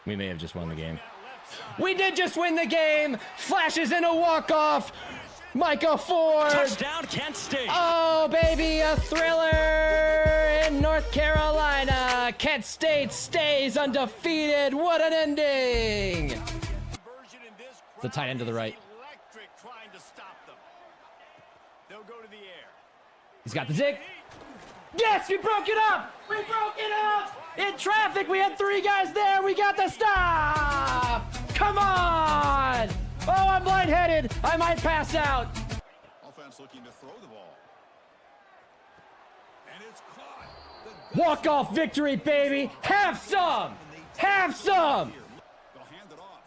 We may have just won the game. We did just win the game. Flashes in a walk-off. Micah Ford. Touchdown, Kent State. Oh, baby, a thriller in North Carolina. Kent State stays undefeated. What an ending. The tight end to the right. He's got the zig. Yes, we broke it up. We broke it up. In traffic, we had 3 guys there. We got the stop. Come on. Oh, I'm blind-headed. I might pass out. Offense looking to throw the ball. And it's caught. Walk-off victory, baby. Have some. Have some. They'll hand it off.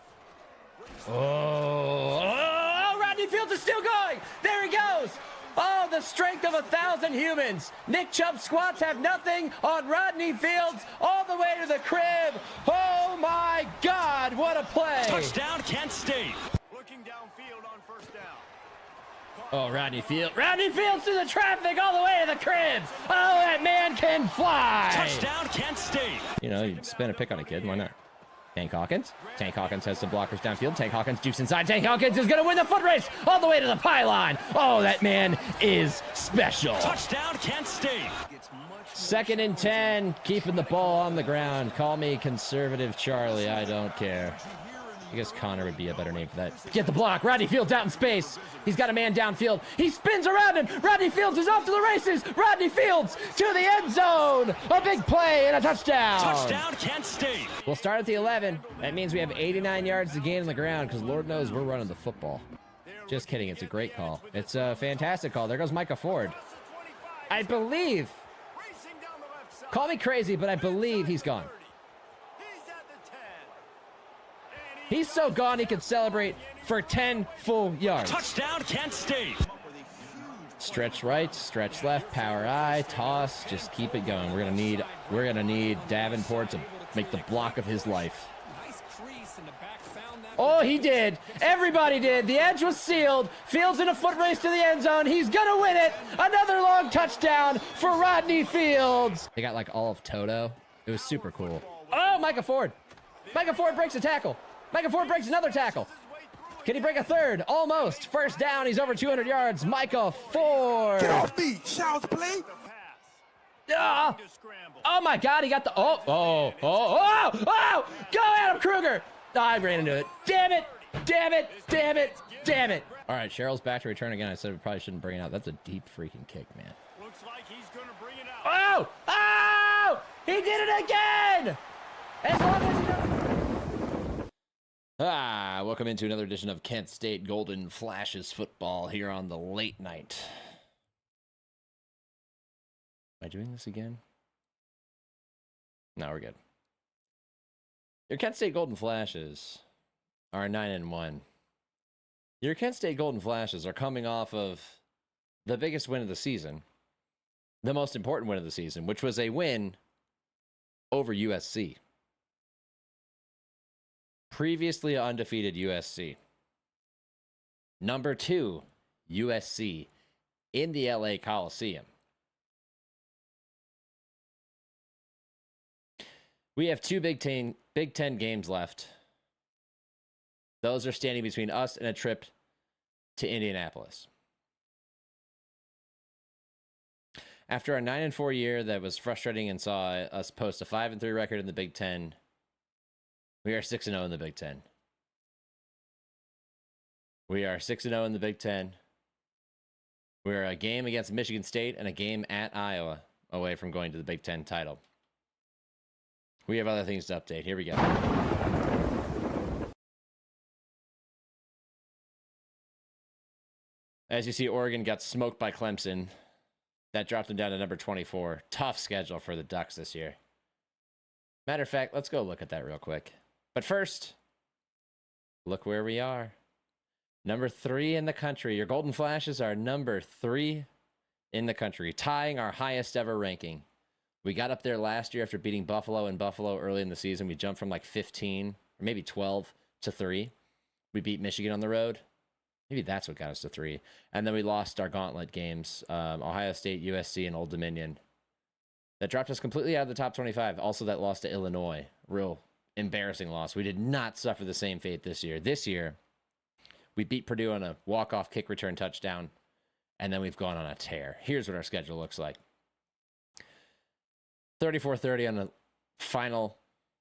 Oh, Rodney Fields is still going. There he goes. Oh, the strength of 1,000 humans. Nick Chubb squats have nothing on Rodney Fields all the way to the crib. Oh, my God, what a play. Touchdown, Kent State. Looking downfield on first down. Oh, Rodney Fields through the traffic all the way to the crib. Oh, that man can fly. Touchdown, Kent State. You know, you spin a pick on a kid. Why not? Tank Hawkins. Tank Hawkins has some blockers downfield. Tank Hawkins juice inside. Tank Hawkins is going to win the foot race all the way to the pylon. Oh, that man is special. Touchdown, Kent State. 2nd and 10, keeping the ball on the ground. Call me conservative Charlie. I don't care. I guess Connor would be a better name for that. Get the block. Rodney Fields out in space. He's got a man downfield. He spins around him. Rodney Fields is off to the races. Rodney Fields to the end zone. A big play and a touchdown. Touchdown, Kent State. We'll start at the 11. That means we have 89 yards to gain on the ground because Lord knows we're running the football. Just kidding. It's a great call. It's a fantastic call. There goes Micah Ford. I believe. Call me crazy, but I believe he's gone. He's so gone he can celebrate for 10 full yards. Touchdown, Kent State. Stretch right, stretch left, power I, toss, just keep it going. We're gonna need Davenport to make the block of his life. Oh, he did. Everybody did. The edge was sealed. Fields in a foot race to the end zone. He's gonna win it. Another long touchdown for Rodney Fields. They got like all of Toto. It was super cool. Oh, Micah Ford. Micah Ford breaks a tackle. Micah Ford breaks another tackle. Can he break a third? Almost. First down. He's over 200 yards. Micah Ford. Get off me. Shouts play. Oh, my God. He got the... Oh. Go, Adam Kruger. I ran into it. Damn it. All right, Cheryl's back to return again. I said we probably shouldn't bring it out. That's a deep freaking kick, man. Looks like he's going to bring it out. Oh! He did it again! As long as he doesn't... welcome into another edition of Kent State Golden Flashes football here on the late night. Am I doing this again? No, we're good. Your Kent State Golden Flashes are 9-1. Your Kent State Golden Flashes are coming off of the biggest win of the season, the most important win of the season, which was a win over USC. Previously undefeated USC. Number 2, USC in the LA Coliseum. We have 2 Big Ten games left. Those are standing between us and a trip to Indianapolis. After a 9-4 year that was frustrating and saw us post a 5-3 record in the Big Ten, we are 6-0 in the Big Ten. We are 6-0 in the Big Ten. We're a game against Michigan State and a game at Iowa away from going to the Big Ten title. We have other things to update. Here we go. As you see, Oregon got smoked by Clemson. That dropped them down to number 24. Tough schedule for the Ducks this year. Matter of fact, let's go look at that real quick. But first, look where we are. Number 3 in the country. Your Golden Flashes are number 3 in the country, tying our highest ever ranking. We got up there last year after beating Buffalo early in the season. We jumped from like 15 or maybe 12 to 3. We beat Michigan on the road. Maybe that's what got us to 3. And then we lost our gauntlet games, Ohio State, USC, and Old Dominion. That dropped us completely out of the top 25. Also, that loss to Illinois. Real embarrassing loss. We did not suffer the same fate this year. This year, we beat Purdue on a walk-off kick return touchdown, and then we've gone on a tear. Here's what our schedule looks like. 34-30 on a final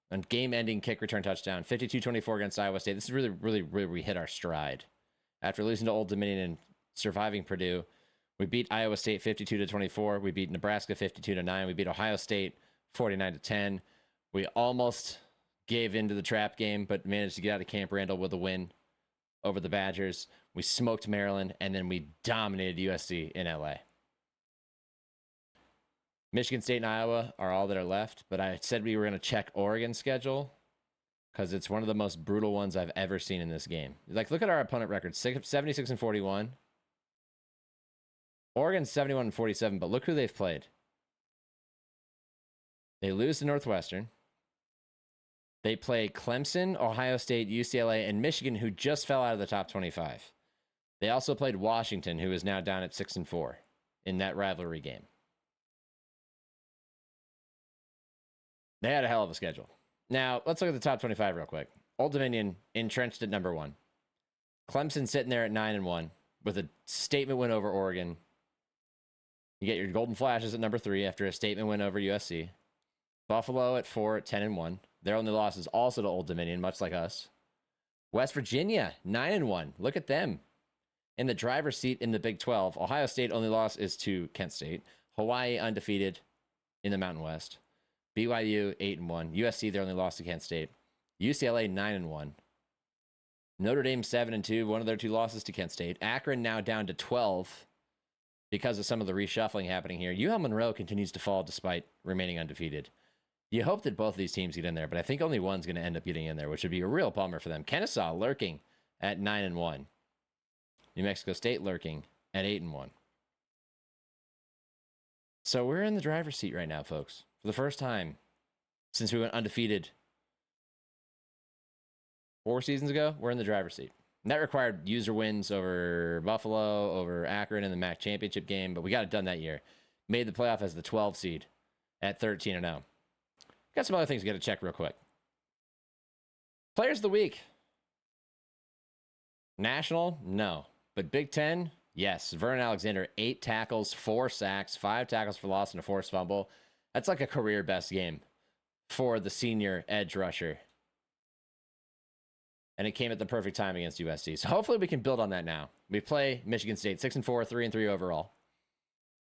and game-ending kick return touchdown. 52-24 against Iowa State. This is really where we hit our stride. After losing to Old Dominion and surviving Purdue, we beat Iowa State 52-24. We beat Nebraska 52-9. We beat Ohio State 49-10. We almost gave into the trap game, but managed to get out of Camp Randall with a win over the Badgers. We smoked Maryland, and then we dominated USC in LA. Michigan State and Iowa are all that are left, but I said we were going to check Oregon's schedule because it's one of the most brutal ones I've ever seen in this game. Like, look at our opponent record, 76-41. Oregon's 71-47, but look who they've played. They lose to Northwestern. They play Clemson, Ohio State, UCLA, and Michigan, who just fell out of the top 25. They also played Washington, who is now down at 6-4 in that rivalry game. They had a hell of a schedule. Now, let's look at the top 25 real quick. Old Dominion entrenched at number 1. Clemson sitting there at 9-1 with a statement win over Oregon. You get your Golden Flashes at number 3 after a statement win over USC. Buffalo at 4 at 10-1. Their only loss is also to Old Dominion, much like us. West Virginia, 9-1. Look at them. In the driver's seat in the Big 12. Ohio State only loss is to Kent State. Hawaii undefeated in the Mountain West. BYU 8-1. USC their only loss to Kent State. UCLA 9-1. Notre Dame 7-2. One of their 2 losses to Kent State. Akron now down to 12 because of some of the reshuffling happening here. UL Monroe continues to fall despite remaining undefeated. You hope that both of these teams get in there, but I think only one's going to end up getting in there, which would be a real bummer for them. Kennesaw lurking at 9-1. New Mexico State lurking at 8-1. So we're in the driver's seat right now, folks. For the first time since we went undefeated 4 seasons ago, we're in the driver's seat. And that required user wins over Buffalo, over Akron in the MAC championship game, but we got it done that year. Made the playoff as the 12 seed at 13-0. Got some other things we got to check real quick. Players of the week. National? No. But Big Ten? Yes. Vernon Alexander, 8 tackles, 4 sacks, 5 tackles for loss, and a forced fumble. That's like a career best game for the senior edge rusher. And it came at the perfect time against USC. So hopefully we can build on that now. We play Michigan State 6-4, 3-3 overall.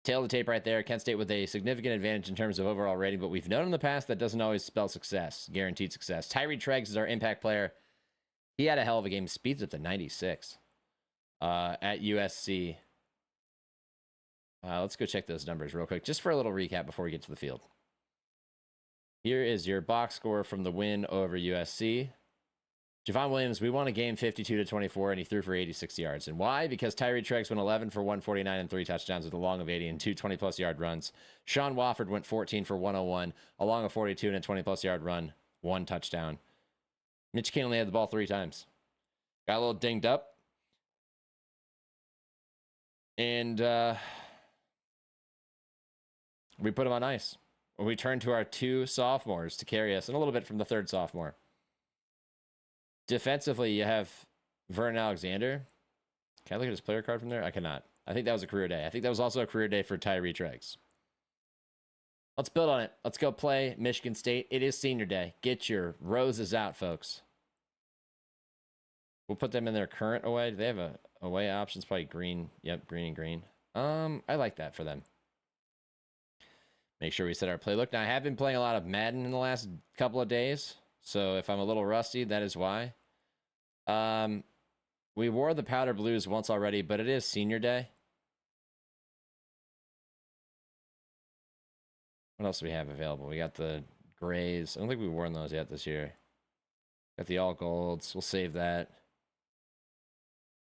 Tail of the tape right there. Kent State with a significant advantage in terms of overall rating, but we've known in the past that doesn't always spell success, guaranteed success. Tyree Treggs is our impact player. He had a hell of a game. Speeds up to 96 at USC. Let's go check those numbers real quick, just for a little recap before we get to the field. Here is your box score from the win over USC. Javon Williams, we won a game 52-24, and he threw for 86 yards. And why? Because Tyree Treggs went 11 for 149 and 3 touchdowns with a long of 80 and 2 20-plus yard runs. Sean Wofford went 14 for 101, a long of 42 and a 20-plus yard run, 1 touchdown. Mitch King only had the ball 3 times. Got a little dinged up. And we put him on ice. We turned to our 2 sophomores to carry us, and a little bit from the 3rd sophomore. Defensively, you have Vernon Alexander. Can I look at his player card from there? I cannot. I think that was a career day. I think that was also a career day for Tyree Treggs. Let's build on it. Let's go play Michigan State. It is senior day. Get your roses out, folks. We'll put them in their current away. Do they have a away options? Probably green. Yep, green and green. I like that for them. Make sure we set our playbook. Now, I have been playing a lot of Madden in the last couple of days. So if I'm a little rusty, that is why. We wore the powder blues once already, but it is senior day. What else do we have available? We got the grays. I don't think we've worn those yet this year. Got the all golds. We'll save that.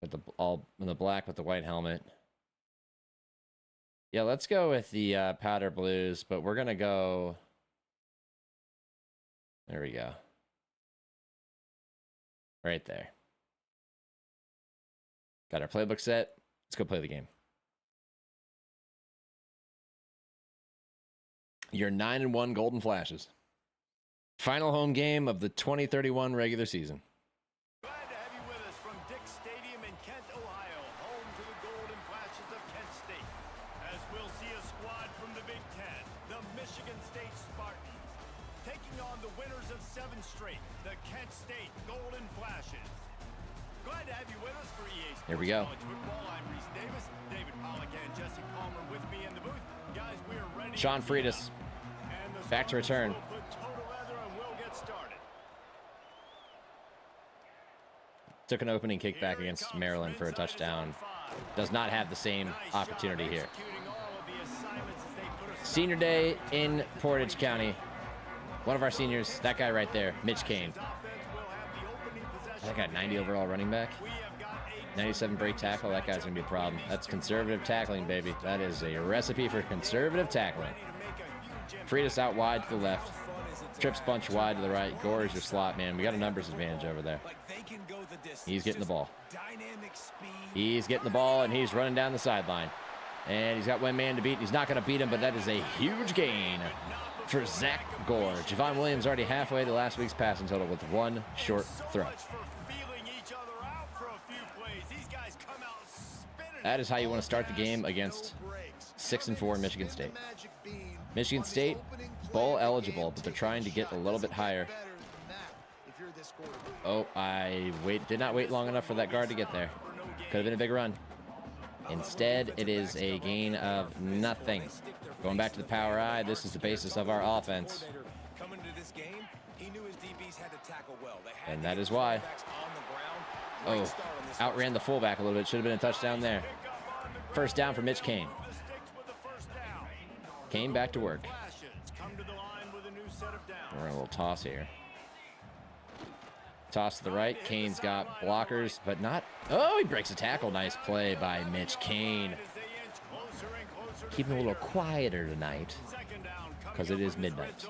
Got the black with the white helmet. Yeah, let's go with the powder blues, but we're gonna go. There we go. Right there. Got our playbook set. Let's go play the game. Your 9-1 Golden Flashes. Final home game of the 2031 regular season. Glad to have you with us from Dick's Stadium in Kent, Ohio, home to the Golden Flashes of Kent State. As we'll see a squad from the Big Ten, the Michigan State Spartans, taking on the winners of 7 straight, the Kent State Golden Flashes. Glad to have you with us for EA Sports Here we go. College Football. I'm Reese Davis, David Pollack, and Jesse Palmer with me in the booth. Guys, we are ready. Sean Freitas, back to return. Took an opening kickback against Maryland for a touchdown. Does not have the same opportunity here. Senior day in Portage County. One of our seniors, that guy right there, Mitch Kane. That guy, 90 overall running back. 97 break tackle. That guy's going to be a problem. That's conservative tackling, baby. That is a recipe for conservative tackling. Freitas out wide to the left. Trips bunch wide to the right. Gore is your slot, man. We got a numbers advantage over there. He's getting the ball. He's getting the ball, and he's running down the sideline. And he's got one man to beat. He's not going to beat him, but that is a huge gain for Zach Gore. Javon Williams already halfway to last week's passing total with one short throw. That is how you want to start the game against 6-4 Michigan State. Michigan State, bowl eligible, but they're trying to get a little bit higher. Oh, did not wait long enough for that guard to get there. Could have been a big run. Instead, it is a gain of nothing. Going back to the power I, this is the basis of our offense. And that is why. Oh, outran the fullback a little bit. Should have been a touchdown there. First down for Mitch Kane. Kane back to work. We're in a little toss here. Toss to the right. Kane's got blockers, but not... Oh, he breaks a tackle. Nice play by Mitch Kane. Keeping a little quieter tonight because it is midnight.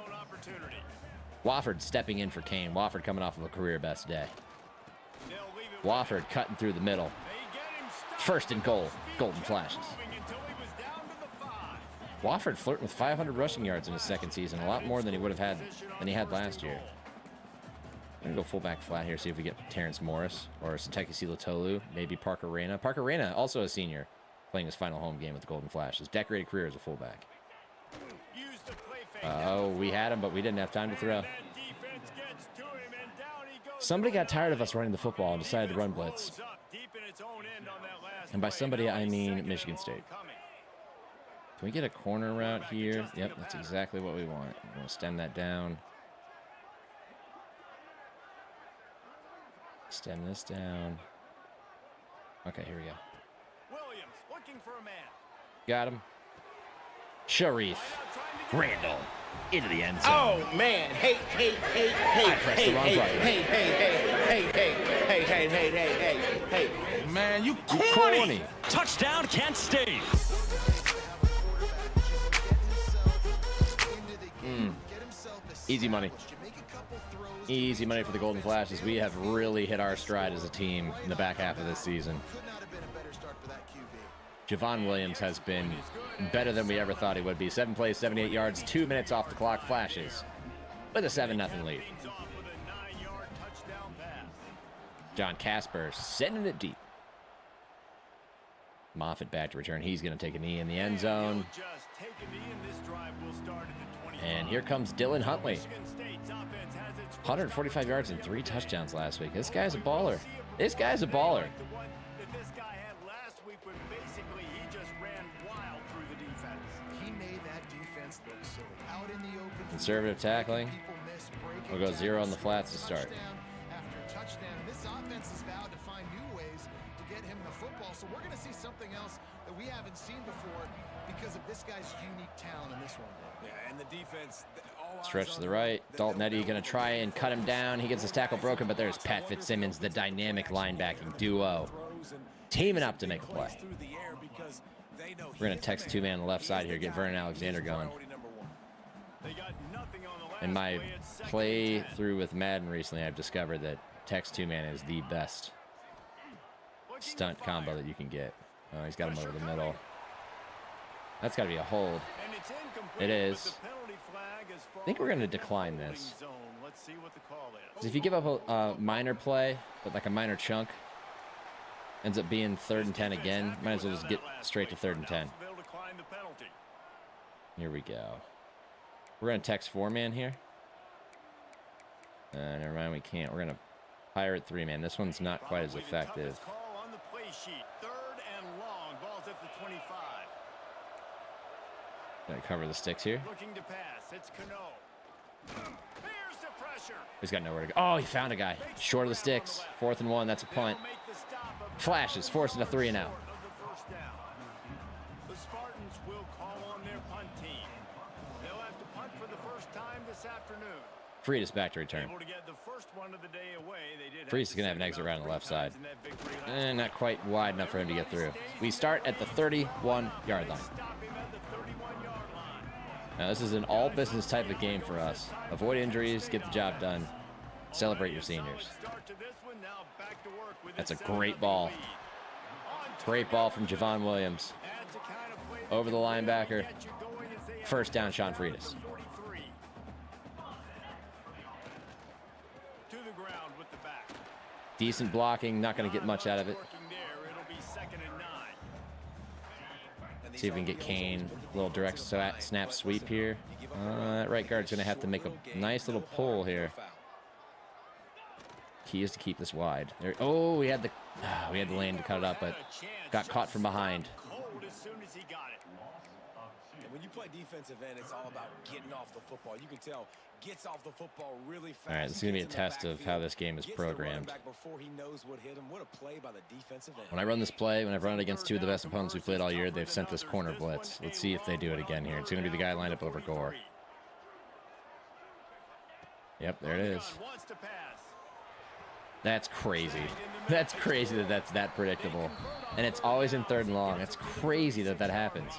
Wofford stepping in for Kane. Wofford coming off of a career best day. Wofford cutting through the middle. First and goal. Golden Flashes. Wofford flirting with 500 rushing yards in his second season. A lot more than he had last year. I'm going to go fullback flat here, see if we get Terrence Morris or Sateki Silatolu, maybe Parker Reyna. Parker Reyna, also a senior, playing his final home game with the Golden Flashes. Decorated career as a fullback. Oh, we had him, but we didn't have time to throw. Somebody got tired of us running the football and decided to run blitz. And by somebody, I mean Michigan State. Can we get a corner route here? Yep, that's exactly what we want. I'm going to stem that down. Stem this down. Okay, here we go. Williams looking for a man. Got him. Sharif Randall into the end zone. Oh man! Hey! I pressed the wrong button. Hey! Man, you Corny. Touchdown, Kent State. Easy money. Easy money for the Golden Flashes. We have really hit our stride as a team in the back half of this season. Javon Williams has been better than we ever thought he would be. 7 plays, 78 yards, 2 minutes off the clock. Flashes with a 7-0 lead. John Casper sending it deep. Moffitt back to return. He's going to take a knee in the end zone. And here comes Dylan Huntley. 145 yards and 3 touchdowns last week. This guy's a baller. This guy's a baller. Conservative tackling. We'll go 0 on the flats to start. After touchdown, this offense has vowed to find new ways to get him the football. So we're going to see something else that we haven't seen before because of this guy's unique talent in this one. Yeah, and the defense. Stretch to the right. Dalton Eddy going to try and cut him down. He gets his tackle broken, but there's Pat Fitzsimmons, the dynamic linebacking duo, teaming up to make a play. We're going to text 2-man on the left side here, get Vernon Alexander going. In my play through with Madden recently, I've discovered that text 2-man is the best stunt combo that you can get. Oh, he's got him over the middle. That's got to be a hold. It is. think we're going to decline this. Zone. Let's see what the call is. 'Cause if you give up a minor play, but like a minor chunk, ends up being 3rd and 10 again, might as well just get straight to 3rd and 10. They'll decline the penalty. Here we go. We're going to text 4-man here. Never mind, we can't. We're going to pirate 3-man. This one's not quite as Probably the effective. toughest call on the play sheet. 3rd and long. Ball's at the 25. Gonna cover the sticks here. Looking to pass. It's Cano. Here's the pressure. He's got nowhere to go. Oh, he found a guy. Short of the sticks. 4th and 1. That's a punt. They'll make the stop of Flashes, forcing a 3 and out. short of the first down. The Spartans will call on their punt team. They'll have to punt for the first time this afternoon. Freed is back to return. Able to get the first one of the day away. They did Freeze is going to have an exit around the left side. Not quite wide enough for him to get through. We start at the 31-yard line. Stop him at the 31-yard line. Now, this is an all-business type of game for us. Avoid injuries, get the job done, celebrate your seniors. Start to this one, now back to work with That's a this great 7-0 ball. lead. On Great ball from Javon Williams. Adds a kind of play Over the that can really linebacker. get you going as they First down, Sean Freitas. 43. To the ground with the back. Decent blocking, not going to get much out of it. Working there, it'll be 2nd and 9. See if we can get Kane. A little direct snap sweep here. That right guard's going to have to make a nice little pull here. Key is to keep this wide. There, oh, we had the lane to cut it up, but got caught from behind. Cold as soon as he got it. And when you play defensive end, it's all about getting off the football. You can tell, gets off the football really fast. All right, this is going to be a test of how this game is Gets the running programmed. back before he knows what hit him. What a play by the defensive end. When I run this play, when I've run it against 2 of the best opponents we played all year, they've sent this corner blitz. Let's see if they do it again here. It's going to be the guy lined up over Gore. Yep, there it is. Wants to pass. That's crazy. That's crazy that that's that predictable. And it's always in 3rd and long. It's crazy that that happens.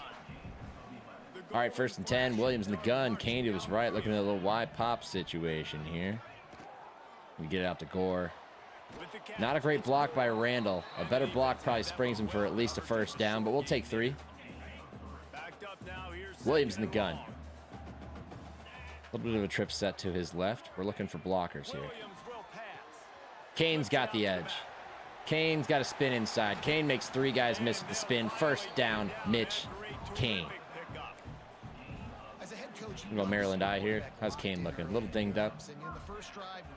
All right, 1st and 10. Williams in the gun. Candy was right, looking at a little wide pop situation here. We get it out to Gore. Not a great block by Randall. A better block probably springs him for at least a 1st down, but we'll take 3. Backed up now. Here's Williams in the gun. A little bit of a trip set to his left. We're looking for blockers here. Williams will pass. Kane's got the edge. Kane's got a spin inside. Kane makes 3 guys miss with the spin. 1st down, Mitch Kane. As a head coach, We'll go Maryland Eye here. How's Kane looking? A little dinged up.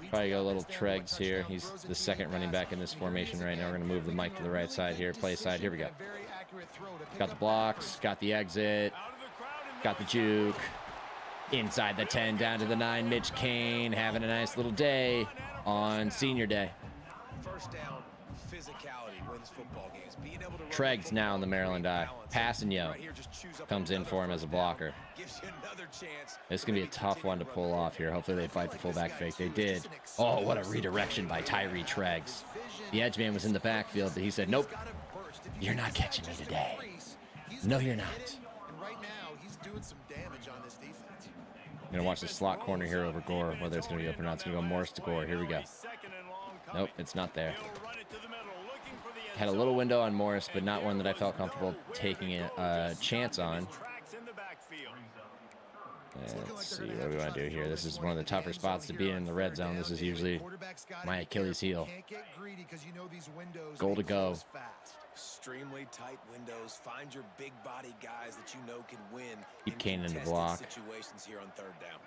Probably go a little Tregs here. He's the 2nd running back in this formation right now. We're going to move the mic to the right side here. Play side. Here we go. Got the blocks. Got the exit. Got the juke. Inside the 10, down to the 9. Mitch Kane having a nice little day on senior day. First down, physicality wins football games. Being able to run Tregs the now in the football, Maryland Eye. balance. Passing yo. Right here, just choose up Comes in another for him as a first down. blocker. Gives you another chance It's going to be a tough one to pull off here. Hopefully they fight the fullback fake. They did. Oh, what a redirection by Tyree Tregs. The edge man was in the backfield, but he said, nope, you're not catching me today. No, you're not. And right now, he's doing some damage on this defense. I'm going to watch the slot corner here over Gore, whether it's going to be open or not. It's going to go Morris to Gore. Here we go. Nope, it's not there. Had a little window on Morris, but not one that I felt comfortable taking a chance on. Let's see what we want to do here. This is one of the tougher spots to be in the red zone. This is usually my Achilles heel. Goal to go. Extremely tight windows. Find your big body guys that you know can win. Keep Kane in the block. Situations here on 3rd down.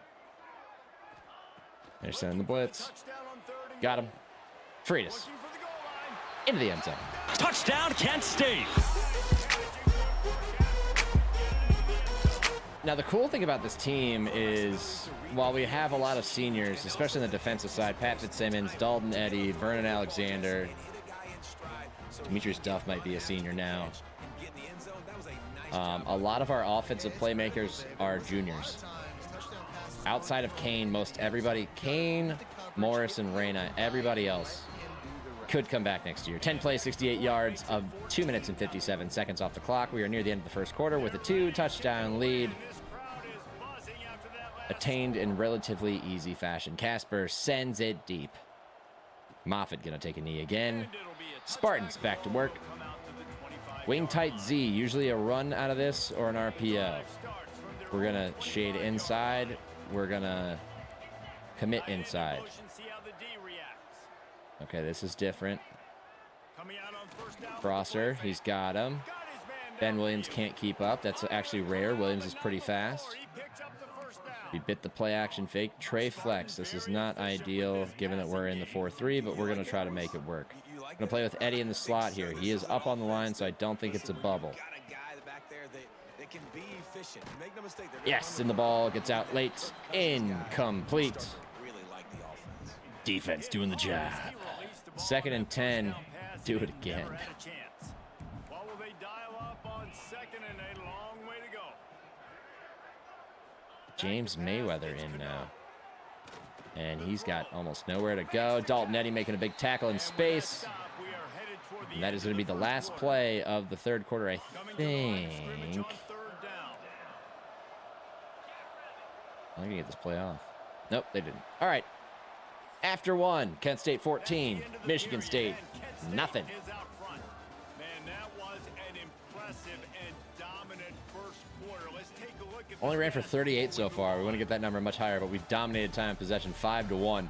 They're sending the blitz. Got him. Freitas. Into the end zone. Touchdown, Kent State. Now, the cool thing about this team is, while we have a lot of seniors, especially on the defensive side, Pat Fitzsimmons, Dalton Eddy, Vernon Alexander, Demetrius Duff might be a senior now. A lot of our offensive playmakers are juniors. Outside of Kane, most everybody, Kane, Morris, and Reyna, everybody else could come back next year. 10 plays, 68 yards of 2 minutes and 57 seconds off the clock. We are near the end of the 1st quarter with a 2-touchdown lead attained in relatively easy fashion. Casper sends it deep. Moffitt gonna take a knee again. Spartans back to work. Wing tight Z, usually a run out of this or an RPO. We're gonna shade inside. we're gonna commit inside. Motion, see how the D reacts. Okay, this is different. Coming out on first down. Crosser, he's got him. Got his man Ben down. Williams can't keep up. That's actually rare. Williams is pretty fast. He picks up the first down. We bit the play action fake. Trey flex. This is not ideal given that we're in the 4-3, but we're going to try to make it work. I'm going to play with Eddie in the slot here. He is up on the line, so I don't think it's a bubble. Got a guy back there that can be efficient. Make no mistake, they're Yes, and the ball gets out late. Incomplete. really like the offense. Defense doing the job. 2nd and 10. Do it again. Never had a chance. What will they dial up on second and a long way to go? James Mayweather in now. And he's got almost nowhere to go. Dalton Eddy making a big tackle in space. We are headed toward the And that end is going to be of the first last quarter. play of the 3rd quarter, I Coming to the line of scrimmage think. on third down. I'm going to get this play off. Nope, they didn't. All right. After 1, Kent State 14, Michigan State nothing. Is out front. Man, that was an impressive and dominant first quarter. Let's take a look at Only the ran for stats. 38 so far. We want to get that number much higher, but we dominated time of possession 5-1.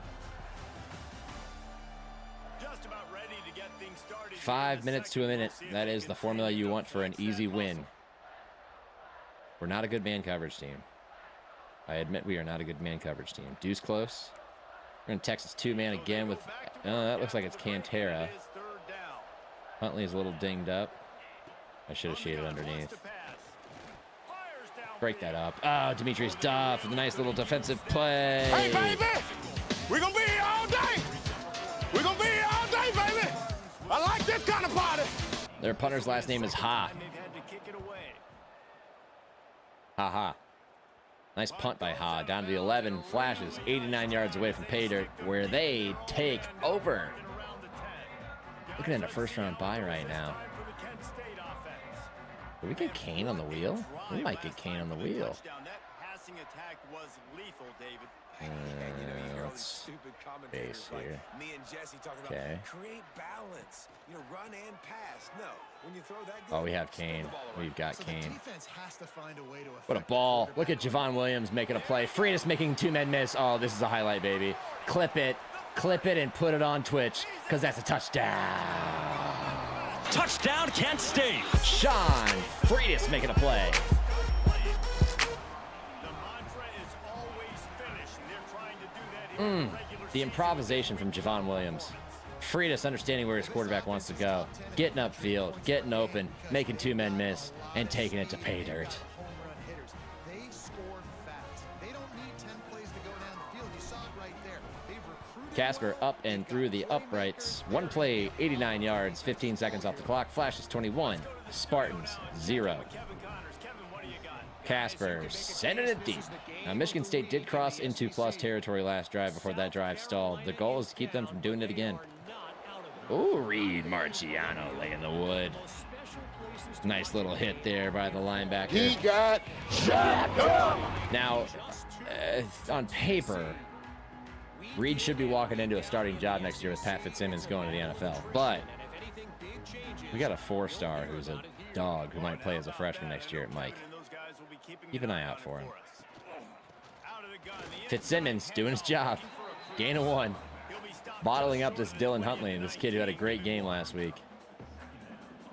Just about ready to get things started. 5 minutes to a minute. That is the formula you want for an easy win. We're not a good man coverage team. I admit we are not a good man coverage team. Deuce close. We're going to Texas 2-man again with... Oh, that looks like it's Cantera. Huntley is a little dinged up. I should have shaded underneath. Break that up. Oh, Demetrius Duff with a nice little defensive play. Hey, baby! We're going to be here all day! We're going to be here all day, baby! I like this kind of party! Their punter's last name is Ha. Ha Ha. Nice punt by Ha. Down to the 11. Flashes 89 yards away from pay dirt, where they take over. Looking at a first-round bye right now. Did we get Kane on the wheel? We might get Kane on the wheel. That passing attack was lethal, David. Let's base here. Me and Jesse talking Okay. about create balance. You know, run and pass. No, when you throw that. Oh, we have Kane. We've got So the Kane. defense has to find a way to What a affect ball. the Look at Javon Williams making a play. Freitas making 2-men miss. Oh, this is a highlight, baby. Clip it, and put it on Twitch, because that's a touchdown. Touchdown, Kent State. Sean Freitas making a play. The mantra is always finish, and they're trying to do that here in the regular The season. improvisation from Javon Williams. Freitas understanding where his quarterback wants to go. Getting upfield, getting open, making 2-men miss, and taking it to pay dirt. home run hitters. They score fast. They don't need 10 plays to go down the field. You saw it right there. They've recruited Casper up and through the uprights. 1 play, 89 yards, 15 seconds off the clock. Flashes 21. Spartans 0. Kevin Connors. Kevin, what do you got? Casper sending it deep. Now, Michigan State did cross into plus territory last drive before that drive stalled. The goal is to keep them from doing it again. Ooh, Reed Marciano laying the wood. Nice little hit there by the linebacker. He got jacked up! Now, on paper, Reed should be walking into a starting job next year with Pat Fitzsimmons going to the NFL. But we got a 4-star who's a dog who might play as a freshman next year at Mike. And those guys will be keeping Keep an eye out for him. us. Out of the gun. The Fitzsimmons doing his job. Gain of 1. He'll be stopped Bottling up this Dylan Huntley, this kid who had a great game last week.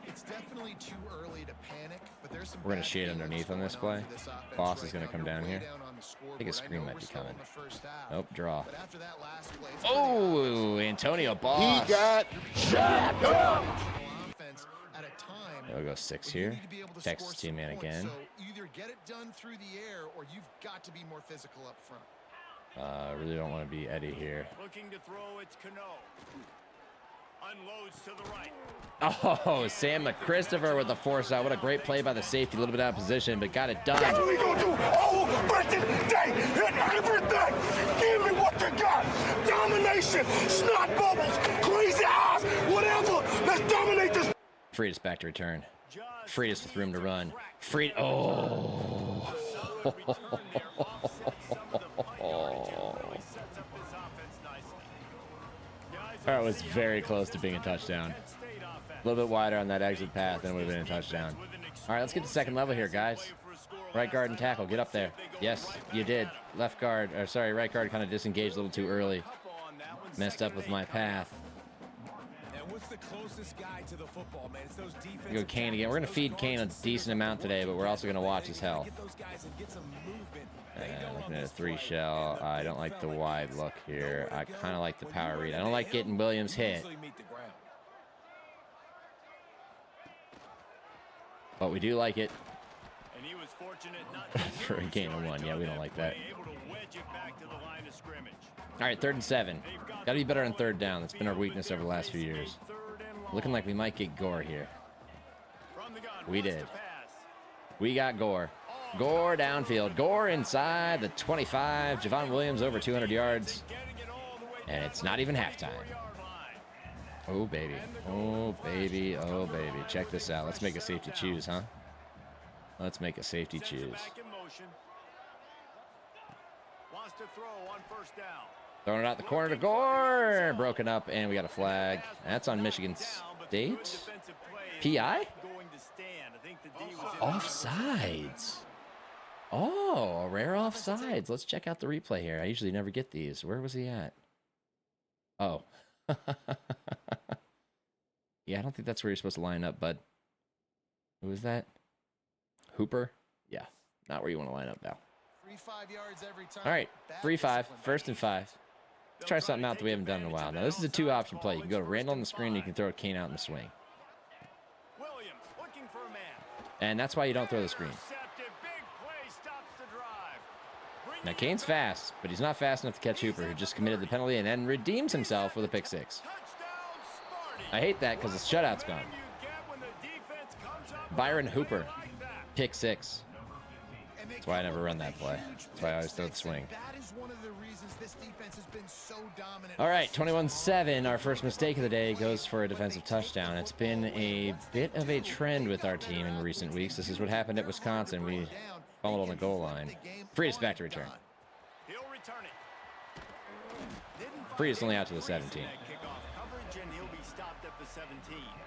It's definitely too early to panic, but there's some We're gonna bad shade feelings underneath on going this play. for this offense Boss right is gonna now. come You're down way here. down on the scoreboard. I think a screen know might we're be still coming. in the first half, Nope, draw. but after that last play, it's pretty Oh, Antonio Boss. He got jacked up! offense at a time. We'll go 6 when you here. need to be able to Texas score some 2-man points. again. So either get it done through the air, or you've got to be more physical up front. Really don't want to be Eddie here. Looking to throw, it's Cano. Unloads to the right. Oh, Sam McChristopher with the force out. What a great play by the safety. A little bit out of position, but got it That's what done. we gonna do all freaking day and everything! Give me what you got! Domination! Snot bubbles! Crazy eyes! Whatever! Let's dominate this! Freitas back to return. Freitas with room to run. Freitas. Oh. That was very close to being a touchdown. A little bit wider on that exit path, and it would have been a touchdown. All right, let's get to second level here, guys. Right guard and tackle. Get up there. Yes, you did. Left guard, or sorry, right guard kind of disengaged a little too early. Messed up with my path. And what's the closest guy to the football, man? It's those defensive Go Kane again. We're going to feed Kane a decent amount today, but we're also going to watch his health. Get those guys and get some movement. Looking at a 3 shell. I don't like the wide look here. I kind of like the power read. I don't like getting Williams hit. But we do like it. And he was fortunate not For a gain of 1. Yeah, we don't like that. able to wedge it back to the line of scrimmage. All right, 3rd and 7. Got to be better on 3rd down. That's been our weakness over the last few years. Looking like we might get Gore here. We did. We got Gore. Gore downfield. Gore inside the 25. Javon Williams over 200 yards. And it's not even halftime. Oh, baby. Oh, baby. Oh, baby. Check this out. Let's make a safety choose, huh? Let's make a safety choose. Wants to throw on 1st down. Throwing it out the corner to Gore. Broken up, and we got a flag. That's on Michigan State. PI? Offsides. Oh, a rare offsides. Let's check out the replay here. I usually never get these. Where was he at? Oh. Yeah, I don't think that's where you're supposed to line up, bud. Who is that? Hooper? Yeah, not where you want to line up now. 3-5 yards every time. All right, 3-5, 1st and 5. Let's try something out that we haven't done in a while. Now, this is a 2-option play. You can go to Randall on the screen, and you can throw a Kane out in the swing. Williams looking for a man. And that's why you don't throw the screen. Big play stops the drive. Now, Kane's fast, but he's not fast enough to catch Hooper, who just committed the penalty and then redeems himself with a pick 6. I hate that because the shutout's gone. Byron Hooper, pick 6. That's why I never run that play. That's why I always throw the swing. All right, 21-7. Our first mistake of the day goes for a defensive touchdown. It's been a bit of a trend with our team in recent weeks. This is what happened at Wisconsin. We fumbled on the goal line. Freed us back to return. Freed us only out to the 17.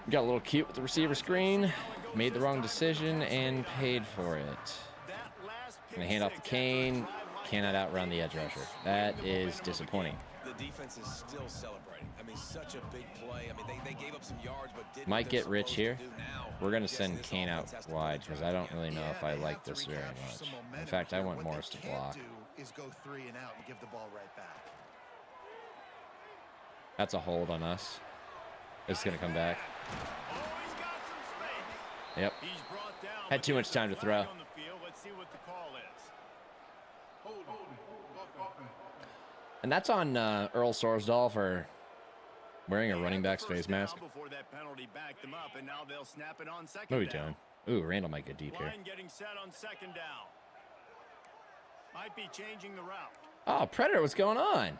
We got a little cute with the receiver screen. Made the wrong decision and paid for it. Gonna hand off to Kane. Cannot outrun the edge rusher. That is disappointing. The defense is still celebrating. I mean, such a big play. I mean, they gave up some yards, but didn't might get rich here. We're gonna send Kane out wide because I don't really know if I like this very much. In fact, I want Morris to block. Is go 3 and out and give the ball right back. That's a hold on us. It's gonna come back. Yep. Had too much time to throw. And that's on Earl Sorsdal for wearing a running back's face mask. What are we doing? Ooh, Randall might get deep here. Oh, Predator, what's going on?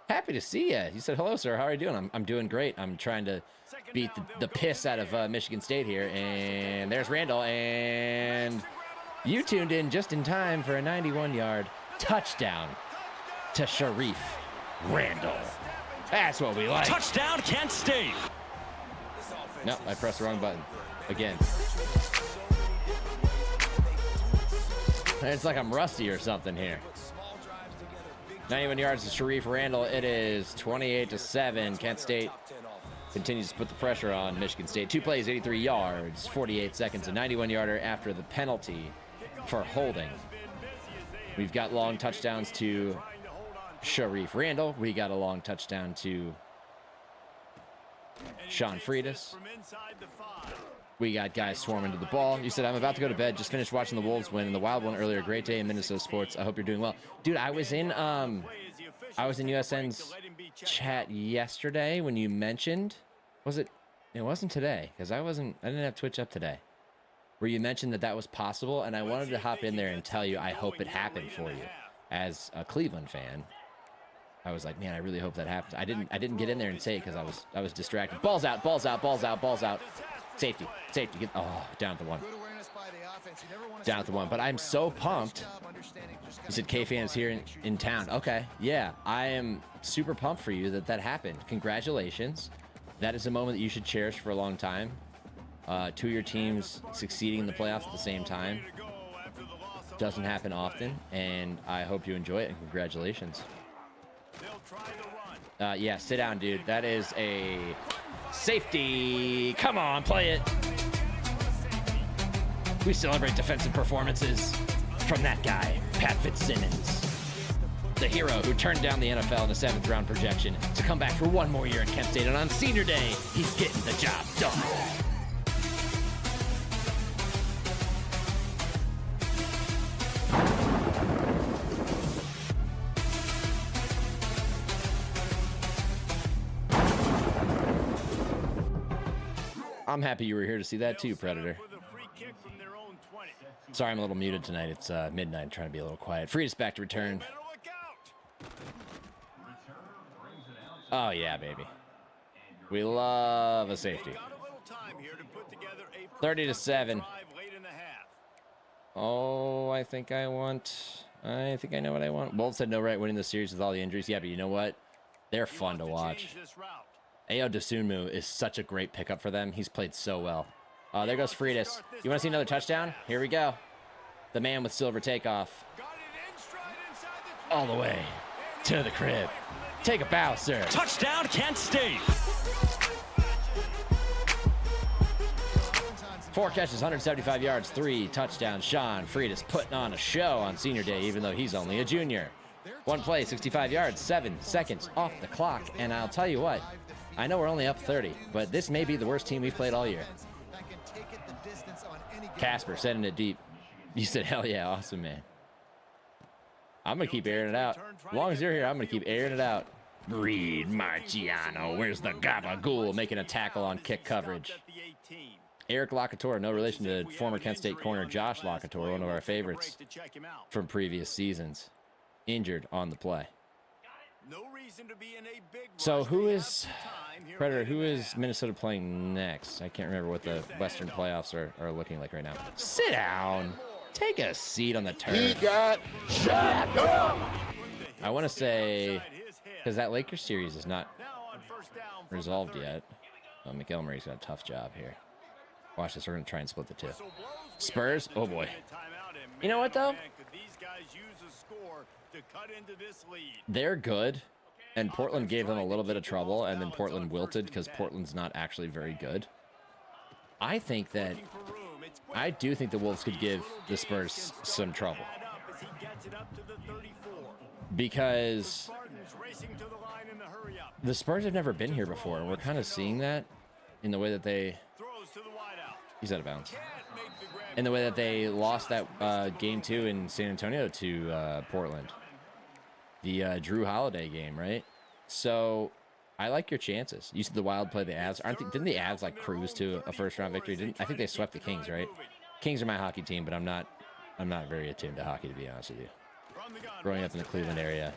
Happy to see you. You said, hello, sir. How are you doing? I'm doing great. I'm trying to beat the piss out of Michigan State here. And there's Randall. And you tuned in just in time for a 91-yard touchdown to Sharif Randall. That's what we like. Touchdown, Kent State. No, I pressed the wrong button. Again. It's like I'm rusty or something here. 91 yards to Sharif Randall. It is 28-7. Kent State continues to put the pressure on Michigan State. 2 plays, 83 yards, 48 seconds, a 91-yarder after the penalty for holding. We've got long touchdowns to Sharif Randall. We got a long touchdown to Sean Freitas. We got guys swarming to the ball. You said, I'm about to go to bed. Just finished watching the Wolves win in the Wild one earlier. Great day in Minnesota sports. I hope you're doing well. Dude, I was in USN's chat yesterday when you mentioned, it wasn't today because I didn't have Twitch up today, where you mentioned that was possible, and I wanted to hop in there and tell you I hope it happened for you. As a Cleveland fan, I was like, man, I really hope that happens. I didn't get in there and say it because I was distracted. Balls out, balls out, balls out, balls out. Safety. Down at the 1. Down at the 1. But I'm so pumped. You said K-Fan's here in town. Okay, yeah, I am super pumped for you that happened. Congratulations. That is a moment that you should cherish for a long time. 2 of your teams succeeding in the playoffs at the same time. doesn't happen often, and I hope you enjoy it, and congratulations. They'll try the run. Yeah, sit down, dude. That is a safety. Come on, play it. We celebrate defensive performances from that guy, Pat Fitzsimmons, the hero who turned down the NFL in a 7th round projection to come back for one more year at Kent State, and on senior day, he's getting the job done. I'm happy you were here to see that too, Predator. With a free kick from their own 20. Sorry I'm a little muted tonight. It's midnight, trying to be a little quiet. Freetus back to return. Better look out. Oh, yeah, baby. We love a safety. Got a little time here to put together a 30 to 7. drive late in the half. Oh, I think I know what I want. Bolt said no right winning the series with all the injuries. Yeah, but you know what? They're fun to watch. Change this route. Ao Dosunmu is such a great pickup for them. He's played so well. Oh, there goes Freetus. You want to see another touchdown? Here we go. The man with silver takeoff. Got it in stride inside the 20. All the way to the crib. Take a bow, sir. Touchdown, Kent State. 4 catches, 175 yards, 3 touchdowns. Sean Freetus putting on a show on senior day, even though he's only a junior. 1 play, 65 yards, 7 seconds off the clock. And I'll tell you what, I know we're only up 30, but this may be the worst team we've played all year. Casper sending it deep. You said, hell yeah, awesome, man. I'm going to keep airing it out. As long as you're here, I'm going to keep airing it out. Breed Marciano. Where's the gabagool making a tackle on kick coverage? Eric Locator, no relation to former Kent State corner Josh Locator, one of our favorites from previous seasons. Injured on the play. So who is, Predator, who is Minnesota playing next? I can't remember what the Western playoffs are looking like right now. Sit down. Take a seat on the turf. He got shot up. I want to say, because that Lakers series is not resolved yet. McElmurray's got a tough job here. Watch this. We're going to try and split the two. Spurs? Oh, boy. You know what, though? They're good, and Portland gave them a little bit of trouble, and then Portland wilted because Portland's not actually very good. I do think the Wolves could give the Spurs some trouble. Because the Spurs have never been here before, and we're kind of seeing that in the way that they... He's out of bounds. In the way that they lost that game 2 in San Antonio to Portland. The Drew Holiday game, right? So I like your chances. You said the Wild play the Avs. Didn't the Avs like cruise to a first-round victory? I think they swept the Kings, right? Kings are my hockey team, but I'm not very attuned to hockey, to be honest with you. Growing up in the Cleveland area.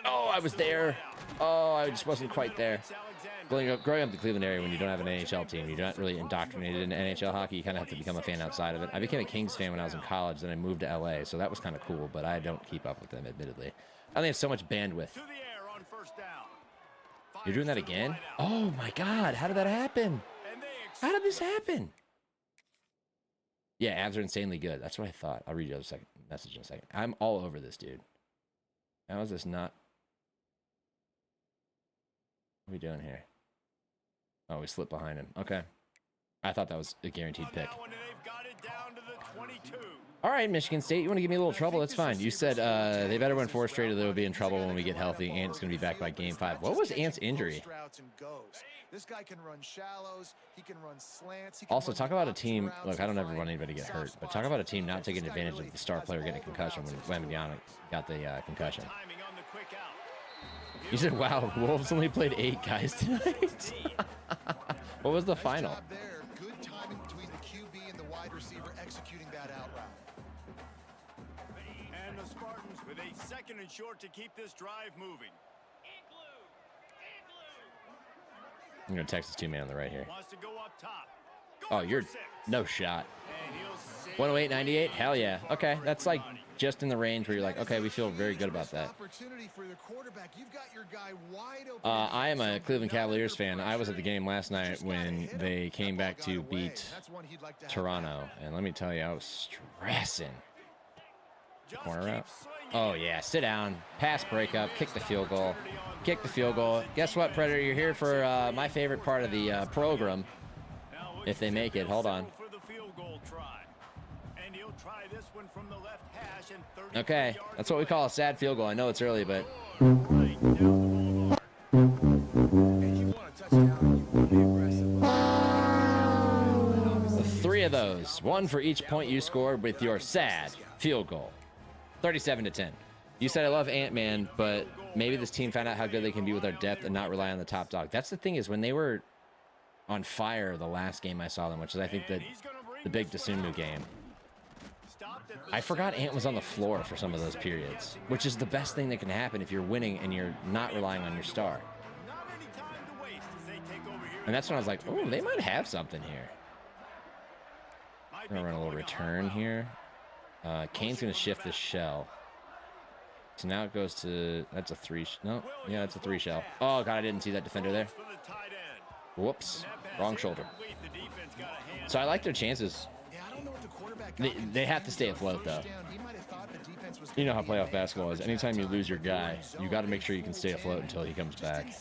Oh, I was there. Oh, I just wasn't quite there. Growing up in the Cleveland area, when you don't have an NHL team, you're not really indoctrinated into NHL hockey. You kind of have to become a fan outside of it. I became a Kings fan when I was in college, then I moved to LA, so that was kind of cool, but I don't keep up with them, admittedly. I only have so much bandwidth. You're doing that again? Oh my God, how did that happen? How did this happen? Yeah, Avs are insanely good. That's what I thought. I'll read you the second message in a second. I'm all over this, dude. How is this not? What are we doing here? Oh, we slipped behind him. Okay. I thought that was a guaranteed pick. All right, Michigan State, you want to give me a little trouble? That's fine. You said they better win 4 straight or they'll be in trouble when we get healthy. Ant's going to be back by game 5. What was Ant's injury? This guy can run shallows. He can run slants. Also, talk about a team. Look, I don't ever want anybody to get hurt, but talk about a team not taking advantage of the star player getting a concussion when Wembanyama got the concussion. You said, wow, Wolves only played 8 guys tonight. What was the final? Good timing between the QB and the wide receiver executing that out route. And the Spartans with a second and short to keep this drive moving. I'm going to text this 2-man on the right here. Wants to go up top. Oh, you're no shot. 108.98? Hell yeah. Okay, that's like just in the range where you're like, okay, we feel very good about that. I am a Cleveland Cavaliers fan. I was at the game last night when they came back to beat Toronto. And let me tell you, I was stressing. Corner route. Oh, yeah. Sit down. Pass breakup. Kick the field goal. Kick the field goal. Guess what, Predator? You're here for my favorite part of the program. If they make it. Hold on. Okay. That's what we call a sad field goal. I know it's early, but... Three of those. One for each point you scored with your sad field goal. 37-10. You said I love Ant-Man, but maybe this team found out how good they can be with our depth and not rely on the top dog. That's the thing, is when they were on fire the last game I saw them, which is I think the big Dosunmu game. I forgot Ant was on the floor for some of those periods, which is the best thing that can happen if you're winning and you're not relying on your star. And that's when I was like, oh, they might have something here. I'm going to run a little return here. Kane's going to shift this shell. So now it goes to... That's a three... No. Yeah, that's a three shell. Oh, God, I didn't see that defender there. Whoops. Wrong shoulder. So I like their chances. They have to stay afloat, though. You know how playoff basketball is. Anytime you lose your guy, you got to make sure you can stay afloat until he comes back.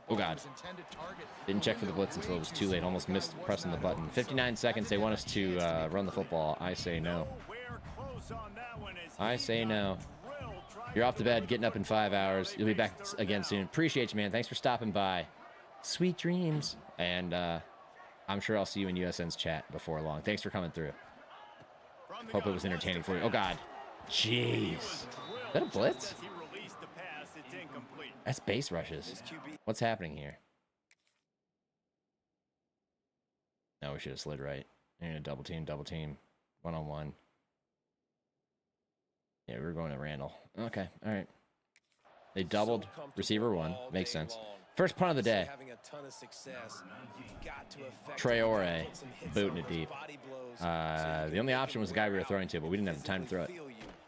Oh, God. Didn't check for the blitz until it was too late. Almost missed pressing the button. 59 seconds. They want us to run the football. I say no. I say no. You're off to bed, getting up in 5 hours. You'll be back again soon. Appreciate you, man. Thanks for stopping by. Sweet dreams. And I'm sure I'll see you in USN's chat before long. Thanks for coming through. Hope it was entertaining for you. Oh, God. Jeez. Is that a blitz? That's base rushes. What's happening here? No, we should have slid right. You're going to double team. One-on-one. Yeah, we were going to Randall. Okay, all right. They doubled receiver one. Makes sense. First punt of the day. Traore booting it deep. The only option was the guy we were throwing to, but we didn't have the time to throw it.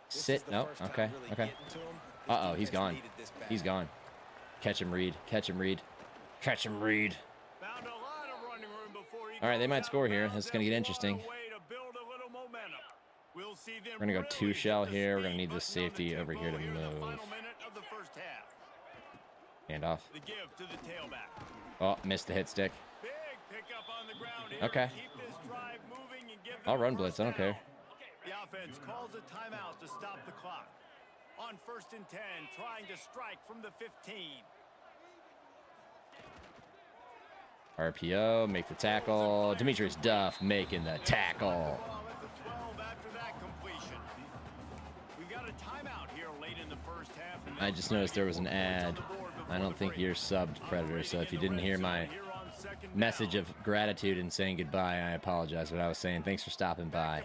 Sit. No. Okay. Uh-oh, he's gone. He's gone. Catch him, Reed. Catch him, Reed. Catch him, Reed. All right, they might score here. This is going to get interesting. We're going to go two shell here. We're going to need this safety over here to move. Hand off. Oh, missed the hit stick. Okay. I'll run blitz. I don't care. The offense calls a timeout to stop the clock. On 1st and 10, trying to strike from the 15. RPO, make the tackle. Demetrius Duff making the tackle. I just noticed there was an ad. I don't think you're subbed, Predator, so if you didn't hear my message of gratitude and saying goodbye, I apologize. What I was saying, thanks for stopping by.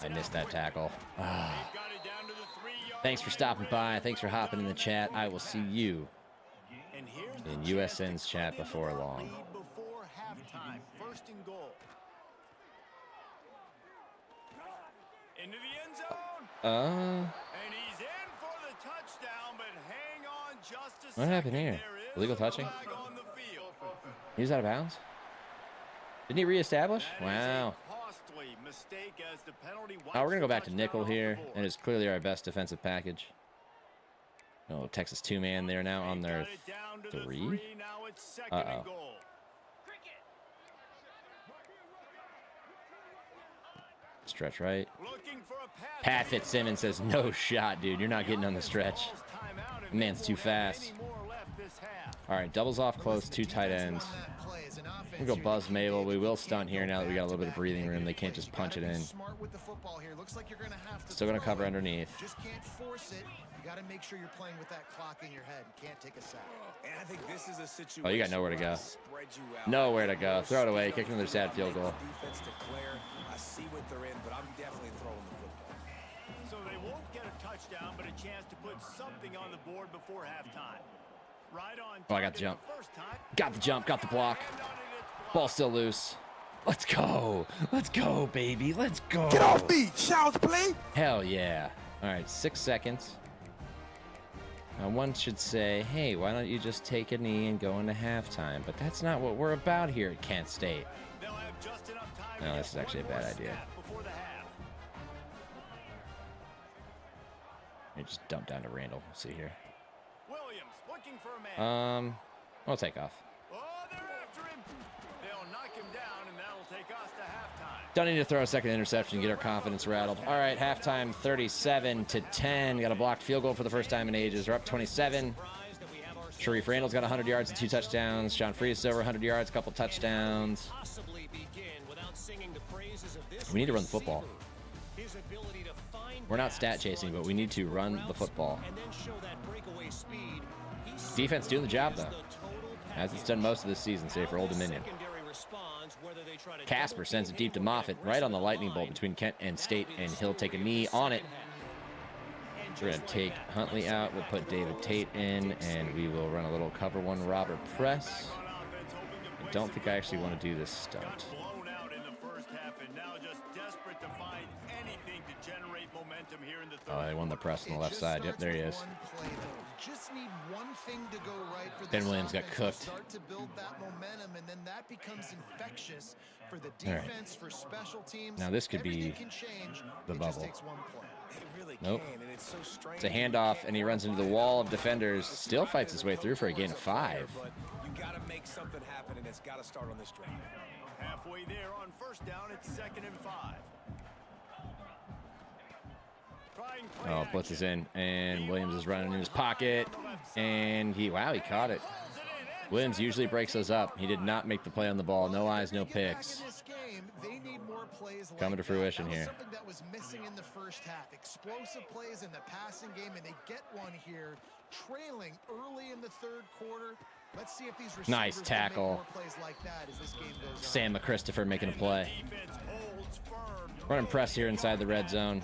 I missed that tackle. Thanks for stopping by. Thanks for hopping in the chat. I will see you in USN's chat before long. What happened here? Illegal touching? He was out of bounds? Didn't he reestablish? Wow. Oh, we're going to go back to nickel here. And it's clearly our best defensive package. Oh, Texas two-man. They're now on their 3. Uh-oh. Stretch right. Pat Fitzsimmons says, no shot, dude. You're not getting on the stretch. The man's too fast. All right, doubles off close, 2 tight ends. We'll go Buzz Mabel. We will stunt here now that we got a little bit of breathing room. They can't just punch it in. Still going to cover underneath. Just can't force it. You got to make sure you're playing with that clock in your head. You can't take a sack. And I think this is a situation. Oh, you got nowhere to go. Nowhere to go. Throw it away. Kick another sad field goal. Defense declare. I see what they're in, but I'm definitely throwing the football. So they won't get a touchdown, but a chance to put something on the board before halftime. Right on. Oh, I got the jump. Got the jump. Got the block. Ball still loose. Let's go. Let's go, baby. Let's go. Get off me. Child's play. Hell yeah. All right, 6 seconds. Now, one should say, hey, why don't you just take a knee and go into halftime? But that's not what we're about here at Kent State. No, this is actually a bad idea. Before the half. Let me just dump down to Randall. Let's see here. Williams looking for a man. I'll take off. Oh, they're after him. They'll knock him down, and that'll take us to halftime. Don't need to throw a second interception, get our confidence rattled. All right, halftime 37-10. Got a blocked field goal for the first time in ages. We're up 27. Sharif Randall's got 100 yards and 2 touchdowns. Sean Freeze is over 100 yards, couple touchdowns. We need to run the football. We're not stat chasing, but we need to run the football. Defense doing the job, though, as it's done most of this season, save for Old Dominion. Casper sends it deep to Moffitt, right on the lightning bolt between Kent and State, and he'll take a knee on it. We're going to take Huntley out. We'll put David Tate in, and we will run a little cover one robber press. I don't think I actually want to do this stunt. Blown out in the first half, and now just desperate to find anything to generate momentum here in the third. Oh, they won the press on the left side. Yep, there he is. Just need one thing to go right for Ben Williams got cooked. Start to build that momentum, and then that becomes infectious for the defense, for special teams. Now this could be can change. the bubble. Takes one play. Nope. It's a handoff, and he runs into the wall of defenders. Still fights his way through for a gain of 5. But you got to make something happen, and it's got to start on this drive. Halfway there on first down, it's 2nd and 5. Oh, blitz is in, and Williams is running in his pocket, and he caught it. Williams usually breaks those up. He did not make the play on the ball. No eyes, no picks. Coming to fruition here. Something that was missing in the first half. Explosive plays in the passing game, and they get one here, trailing early in the third quarter. Let's see if these receivers Nice tackle. can make more plays like that as this game goes on. Sam McChristopher making a play. Running press here inside the red zone.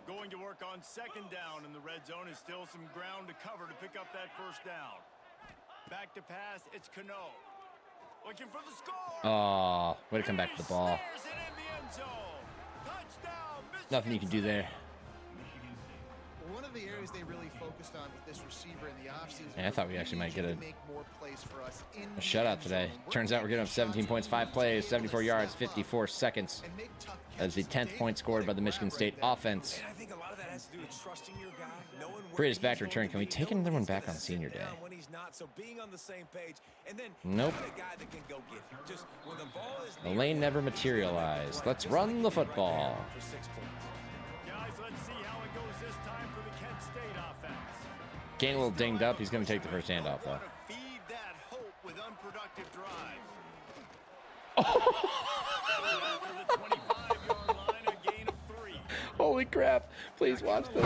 Going to work on 2nd down in the red zone is still some ground to cover to pick up that first down. Back to pass, it's Cano. Looking for the score. Oh, way to come back to the ball. Snares it in the end zone. Touchdown, Nothing you can do there. One of the areas they really focused on with this receiver in the offseason. Yeah, I thought we actually might get a make more plays for us in A shutout today. Turns out we're getting up 17 points, 5 plays, 74 yards, 54 seconds. That's the 10th point scored by the Michigan State offense. And I think a lot of that has to do with trusting your guy, knowing where Greatest he back is, return. Can we take another one back on senior day? when he's not, so being on the same page, and then Nope. having a guy that can go get it. Just when the ball is The lane never materialized. Let's run the football. for 6 points. Guys, let's see how it goes this time for the Kent State offense. Getting a little dinged up. He's going to take the first handoff, though. Feed that hope with unproductive drives. After the 25-yard line, a gain of 3. Holy crap. Please watch this.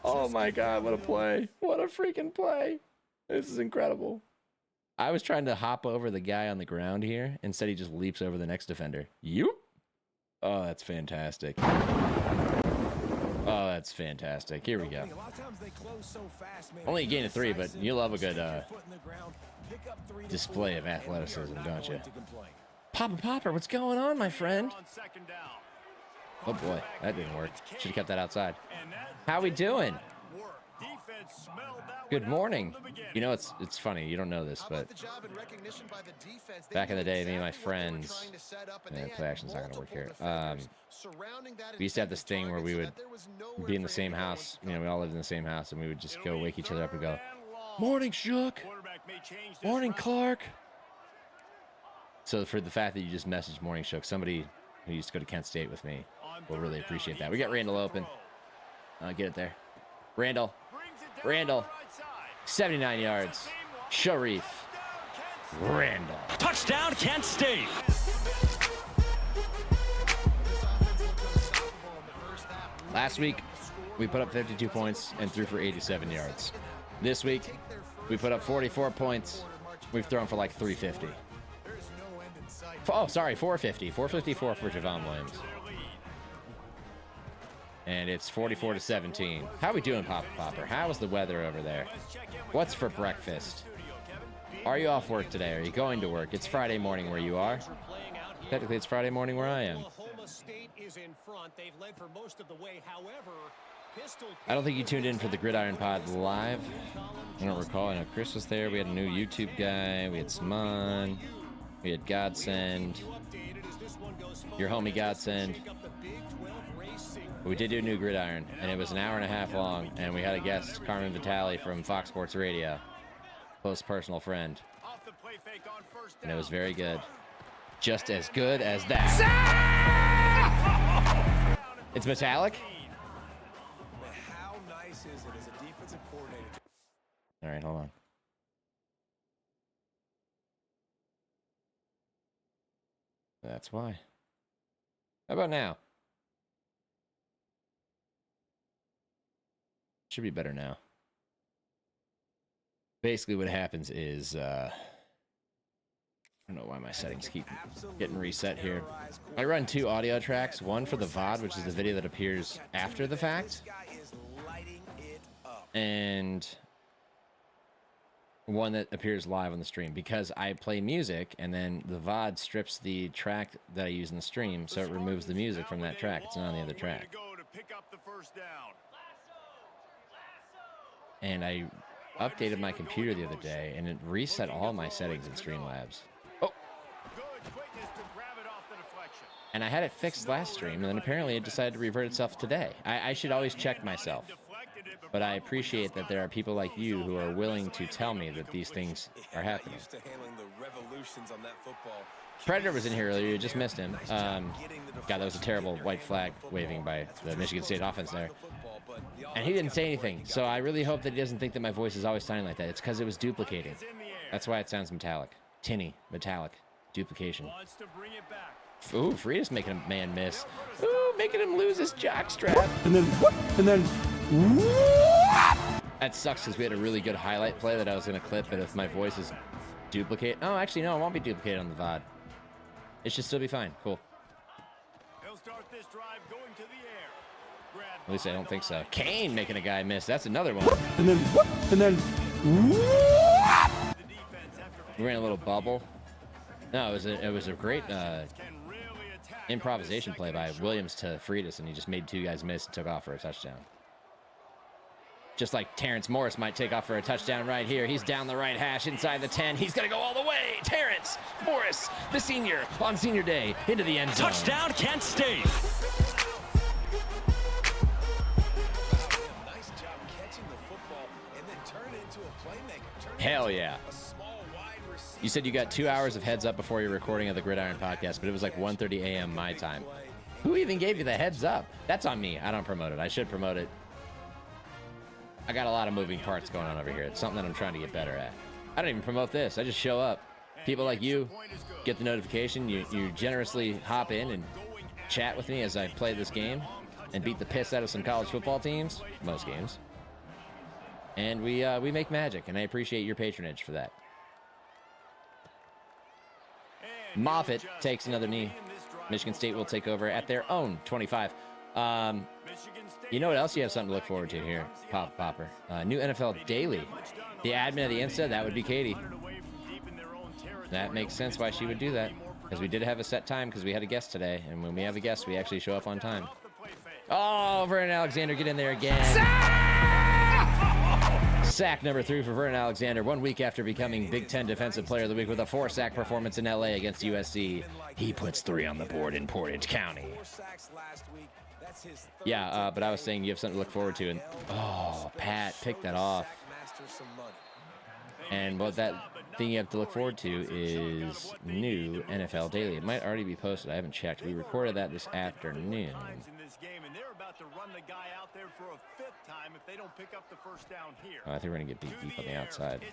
Oh, my God. What a play. What a freaking play. This is incredible. I was trying to hop over the guy on the ground here. Instead, he just leaps over the next defender. Yoop. Oh, that's fantastic. Oh, that's fantastic. Here we go. A lot of times they close so fast, man. Only a gain of 3, but you love a good Foot in the ground, pick up 3 to display 4, of athleticism, and don't you? to complain. Papa Popper, what's going on, my friend? On 2nd down. Oh, boy. That didn't work. Should have kept that outside. And that How we doing? work. Defense smelled that Good one out morning. from the beginning. You know, it's funny. You don't know this, How but about the job and recognition by the defense? They back in the knew day, me and my exactly what they were friends, trying to set up, and yeah, they play had action's not going to work here. multiple defenders surrounding that We used to have this thing where we would target so that there was nowhere be in the for same him to go house. and You know, we cover. all lived in the same house, and we would just It'll go be wake each other up and go, 3rd and long. "Morning, Shook. Quarterback may change this Morning, route. Clark." So for the fact that you just messaged Morning Shook, somebody who used to go to Kent State with me On will 3rd really down, appreciate he that. We got tries Randall to open. throw. Get it there. Randall, Brings it down Randall. on the right side. 79 yards. Sharif, Randall. Touchdown, Kent State. Last week, we put up 52 points and threw for 87 yards. This week, we put up 44 points. We've thrown for like 350. There's no end in sight. Oh, sorry, 450. 454 for Javon Williams. And it's 44-17. How we doing, Papa Popper? How is the weather over there? What's for breakfast? Are you off work today? Are you going to work? It's Friday morning where you are. Technically, it's Friday morning where I am. Oklahoma State is in front. They've led for most of the way. However, pistol I don't think you tuned in for the Gridiron Pod live. I don't recall. I know Chris was there. We had a new YouTube guy. We had Saman. We had Godsend. Your homie Godsend. We did do a new gridiron, and it was an hour and a half long, and we had a guest, Carmen Vitale from Fox Sports Radio. Close personal friend. And it was very good. Just as good as that. It's metallic? How nice is it as a defensive coordinator? All right, hold on. That's why. How about now? Should be better now. Basically what happens is, I don't know why my settings keep getting reset here. I run 2 audio tracks, one for the VOD, which is the video that appears after the fact, and one that appears live on the stream, because I play music and then the VOD strips the track that I use in the stream, so it removes the music from that track. It's not on the other track. And I updated my computer the other day and it reset all my settings in Streamlabs. Oh! And I had it fixed last stream, and then apparently it decided to revert itself today. I should always check myself. But I appreciate that there are people like you who are willing to tell me that these things are happening. Predator was in here earlier. You just missed him. God, that was a terrible white flag waving by the Michigan State offense there. And he didn't say anything, so I really hope that he doesn't think that my voice is always sounding like that. It's because it was duplicated. That's why it sounds metallic. Tinny, metallic, duplication. Ooh, Frida's making a man miss. Ooh, making him lose his jockstrap. And then, That sucks because we had a really good highlight play that I was going to clip, but if my voice is duplicate... Oh, actually, no, it won't be duplicated on the VOD. It should still be fine. Cool. At least I don't think so. Kane making a guy miss. That's another one. and then, We ran a little bubble. No, it was a great improvisation play by Williams to Freitas, and he just made 2 guys miss and took off for a touchdown. Just like Terrence Morris might take off for a touchdown right here. He's down the right hash inside the 10. He's going to go all the way. Terrence Morris, the senior, on senior day, into the end zone. Touchdown, Kent State. Hell yeah. You said you got 2 hours of heads up before your recording of the Gridiron podcast, but it was like 1:30 a.m. my time. Who even gave you the heads up? That's on me. I don't promote it. I should promote it. I got a lot of moving parts going on over here. It's something that I'm trying to get better at. I don't even promote this. I just show up. People like you get the notification. You generously hop in and chat with me as I play this game and beat the piss out of some college football teams. Most games. And we make magic, and I appreciate your patronage for that. Moffitt takes another knee. Michigan State will take over at their own 25. You know what else you have something to look forward to here, Popper? New NFL Daily. The admin of the Insta, that would be Katie. That makes sense why she would do that. Because we did have a set time because we had a guest today. And when we have a guest, we actually show up on time. Oh, Vernon Alexander, get in there again. Sack number 3 for Vernon Alexander, 1 week after becoming Big Ten Defensive Player of the Week with a 4-sack performance in LA against USC. He puts 3 on the board in Portage County. Yeah, but I was saying you have something to look forward to. And oh, Pat picked that off. And what that thing you have to look forward to is new NFL Daily. It might already be posted. I haven't checked. We recorded that this afternoon. Oh, I think we're going to get beat deep on the outside.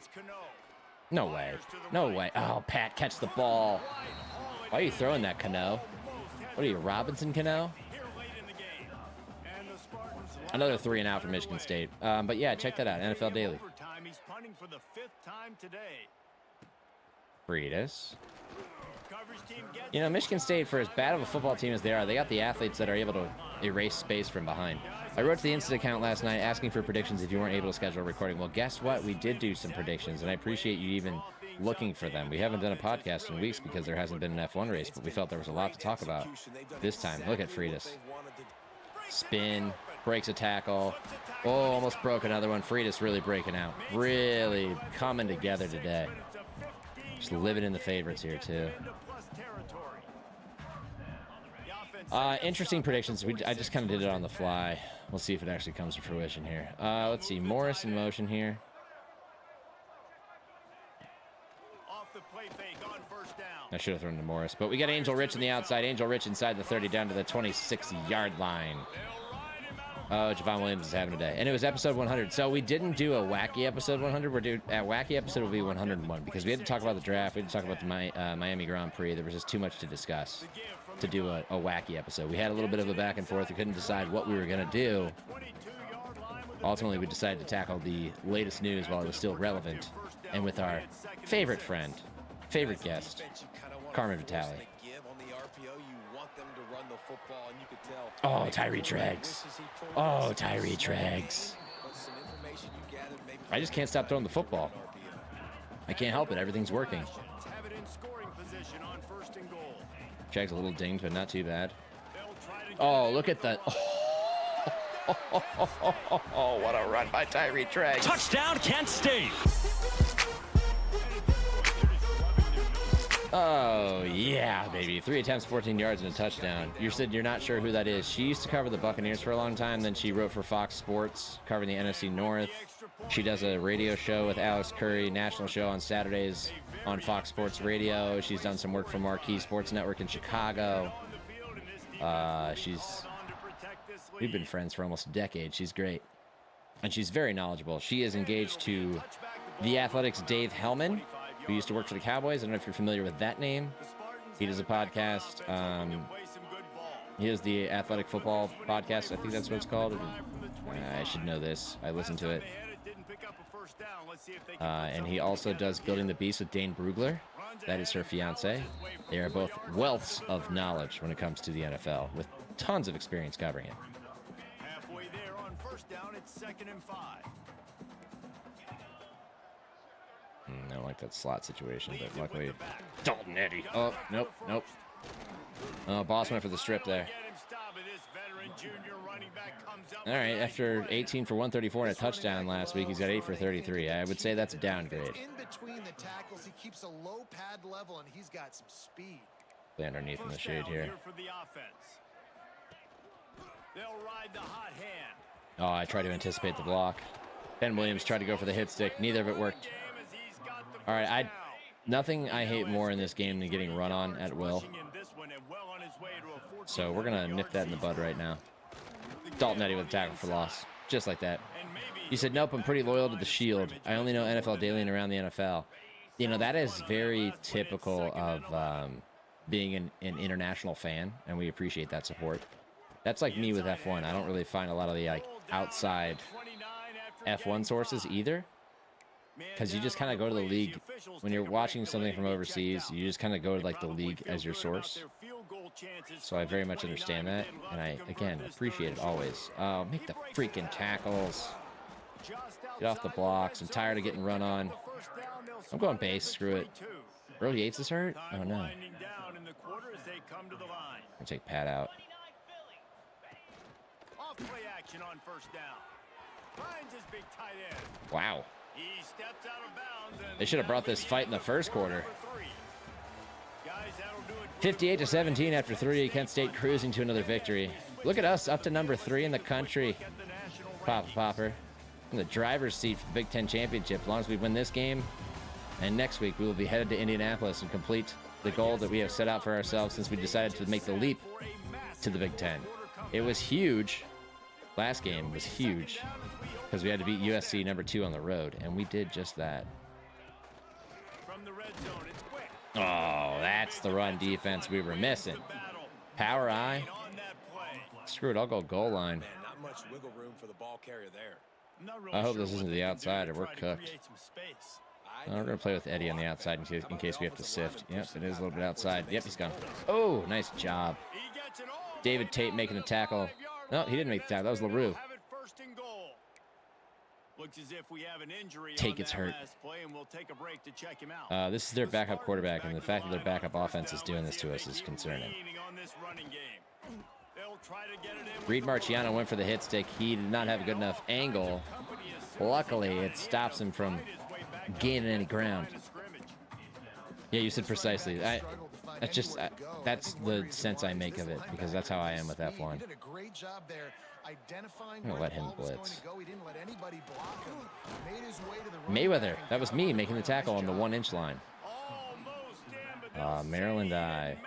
No way. No way. Oh, Pat, catch the ball. Why are you throwing that, Cano? What are you, Robinson Cano? Another 3 and out for Michigan State. But yeah, check that out. NFL Daily. Freitas. You know, Michigan State, for as bad of a football team as they are, they got the athletes that are able to erase space from behind. I wrote to the Insta account last night asking for predictions if you weren't able to schedule a recording. Well, guess what? We did do some predictions, and I appreciate you even looking for them. We haven't done a podcast in weeks because there hasn't been an F1 race, but we felt there was a lot to talk about this time. Look at Freitas. Spin, breaks a tackle. Oh, almost broke another one. Freitas really breaking out. Really coming together today. Just living in the favorites here, too. Into plus territory. The offense Interesting predictions. I just kind of did it on the fly. We'll see if it actually comes to fruition here. Let's see. Morris in motion here. off the play fake on first down. I should have thrown to Morris. But we got Angel Rich on the outside. Angel Rich inside the 30 down to the 26-yard line. Oh, Javon Williams is having a day. And it was episode 100. So we didn't do a wacky episode 100. We're doing a wacky episode will be 101 because we had to talk about the draft. We had to talk about the Miami Grand Prix. There was just too much to discuss to do a wacky episode. We had a little bit of a back and forth. We couldn't decide what we were going to do. Ultimately, we decided to tackle the latest news while it was still relevant and with our favorite friend, favorite guest, Carmen Vitale. Oh, Tyree Traggs. Oh, Tyree Traggs. I just can't stop throwing the football. I can't help it. Everything's working. Traggs a little dinged, but not too bad. Oh, look at that. Oh, what a run by Tyree Traggs. Touchdown, Kent State. Oh, yeah, baby. 3 attempts, 14 yards, and a touchdown. You said you're not sure who that is. She used to cover the Buccaneers for a long time. Then she wrote for Fox Sports, covering the NFC North. She does a radio show with Alex Curry, national show on Saturdays on Fox Sports Radio. She's done some work for Marquee Sports Network in Chicago. We've been friends for almost a decade. She's great. And she's very knowledgeable. She is engaged to The Athletic's Dave Hellman, who used to work for the Cowboys. I don't know if you're familiar with that name. He does a podcast. He does the Athletic Football Podcast. I think that's what it's called. I should know this. I listen to it. And he also does Building the Beast with Dane Brugler. That is her fiance. They are both wealths of knowledge when it comes to the NFL, with tons of experience covering it. Halfway there on first down, it's 2nd and 5. I don't like that slot situation, but luckily Dalton Eddy. Oh, nope. Oh, Boss went for the strip there. All right, after 18 for 134 and a touchdown last week, he's got 8 for 33. I would say that's a downgrade. In between the tackles, he keeps a low pad level, and he's got some speed. Play underneath in the shade here. For the offense. They'll ride the hot hand. Oh, I tried to anticipate the block. Ben Williams tried to go for the hit stick. Neither of it worked. All right, nothing I hate more in this game than getting run on at will. So we're going to nip that in the bud right now. Dalton Eddy with a tackle for loss. Just like that. You said, nope, I'm pretty loyal to the Shield. I only know NFL Daily and around the NFL. You know, that is very typical of being an international fan, and we appreciate that support. That's like me with F1. I don't really find a lot of the outside F1 sources either. Because you just kind of go to the league. When you're watching something from overseas, you just kind of go to the league as your source. So I very much understand that. And I, again, appreciate it always. Make the freaking tackles. Get off the blocks. I'm tired of getting run on. I'm going base. Screw it. Brody Yates is hurt? Oh, no. I'm going to take Pat out. Off-play action on first down. Finds his big tight end. Wow. He steps out of bounds and they should have brought this fight in the first quarter. 58-17 after 3. Kent State cruising to another victory. Look at us up to number 3 in the country. Popper. In the driver's seat for the Big Ten Championship. As long as we win this game. And next week we will be headed to Indianapolis and complete the goal that we have set out for ourselves since we decided to make the leap to the Big Ten. It was huge. Last game was huge. Because we had to beat USC number 2 on the road, and we did just that. Oh, that's the run defense we were missing. Power I. Screw it, I'll go goal line. Not much wiggle room for the ball carrier there. I hope this isn't the outside or we're cooked. We're going to play with Eddie on the outside in case we have to sift. Yep, it is a little bit outside. Yep, he's gone. Oh, nice job. David Tate making a tackle. No, he didn't make the tackle. That was LaRue. Tate gets hurt. This is their backup quarterback, and the fact that their backup offense is doing this to us is concerning. Reed Marciano went for the hit stick. He did not have a good enough angle. Luckily, it stops him from gaining any ground. Yeah, you said precisely. That's just that's the sense I make of it because that's how I am with F1. He did a great job there identifying I'm gonna where let the him ball was going blitz. to go. He didn't let anybody block him. Made his way to the Mayweather. That was me making the tackle on the 1-inch line. Maryland I.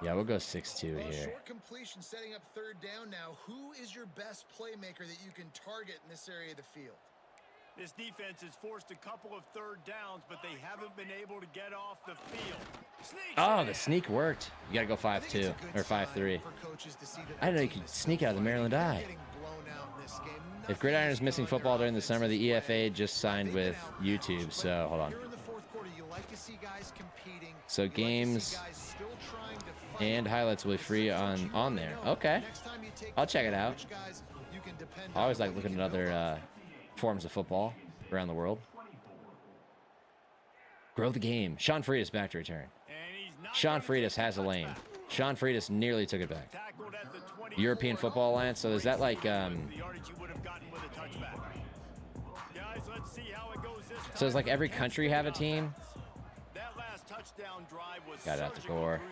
Yeah, we'll go 6-2 here. Short completion setting up third down now. Who is your best playmaker that you can target in this area of the field? This defense has forced a couple of third downs, but they haven't been able to get off the field. Oh, the sneak worked. You got to go 5-2 or 5-3. I didn't know you could sneak out of the Maryland I. If Gridiron is missing football during the summer, the EFA just signed with YouTube. So, hold on. So, games and highlights will be free on there. Okay. I'll check it out. I always like looking at other forms of football around the world. Grow the game. Sean Freitas back to return. Sean Freitas has a lane. Sean Freitas nearly took it back. European Football Alliance. So is that like so does like every country have a team? Got it out the door.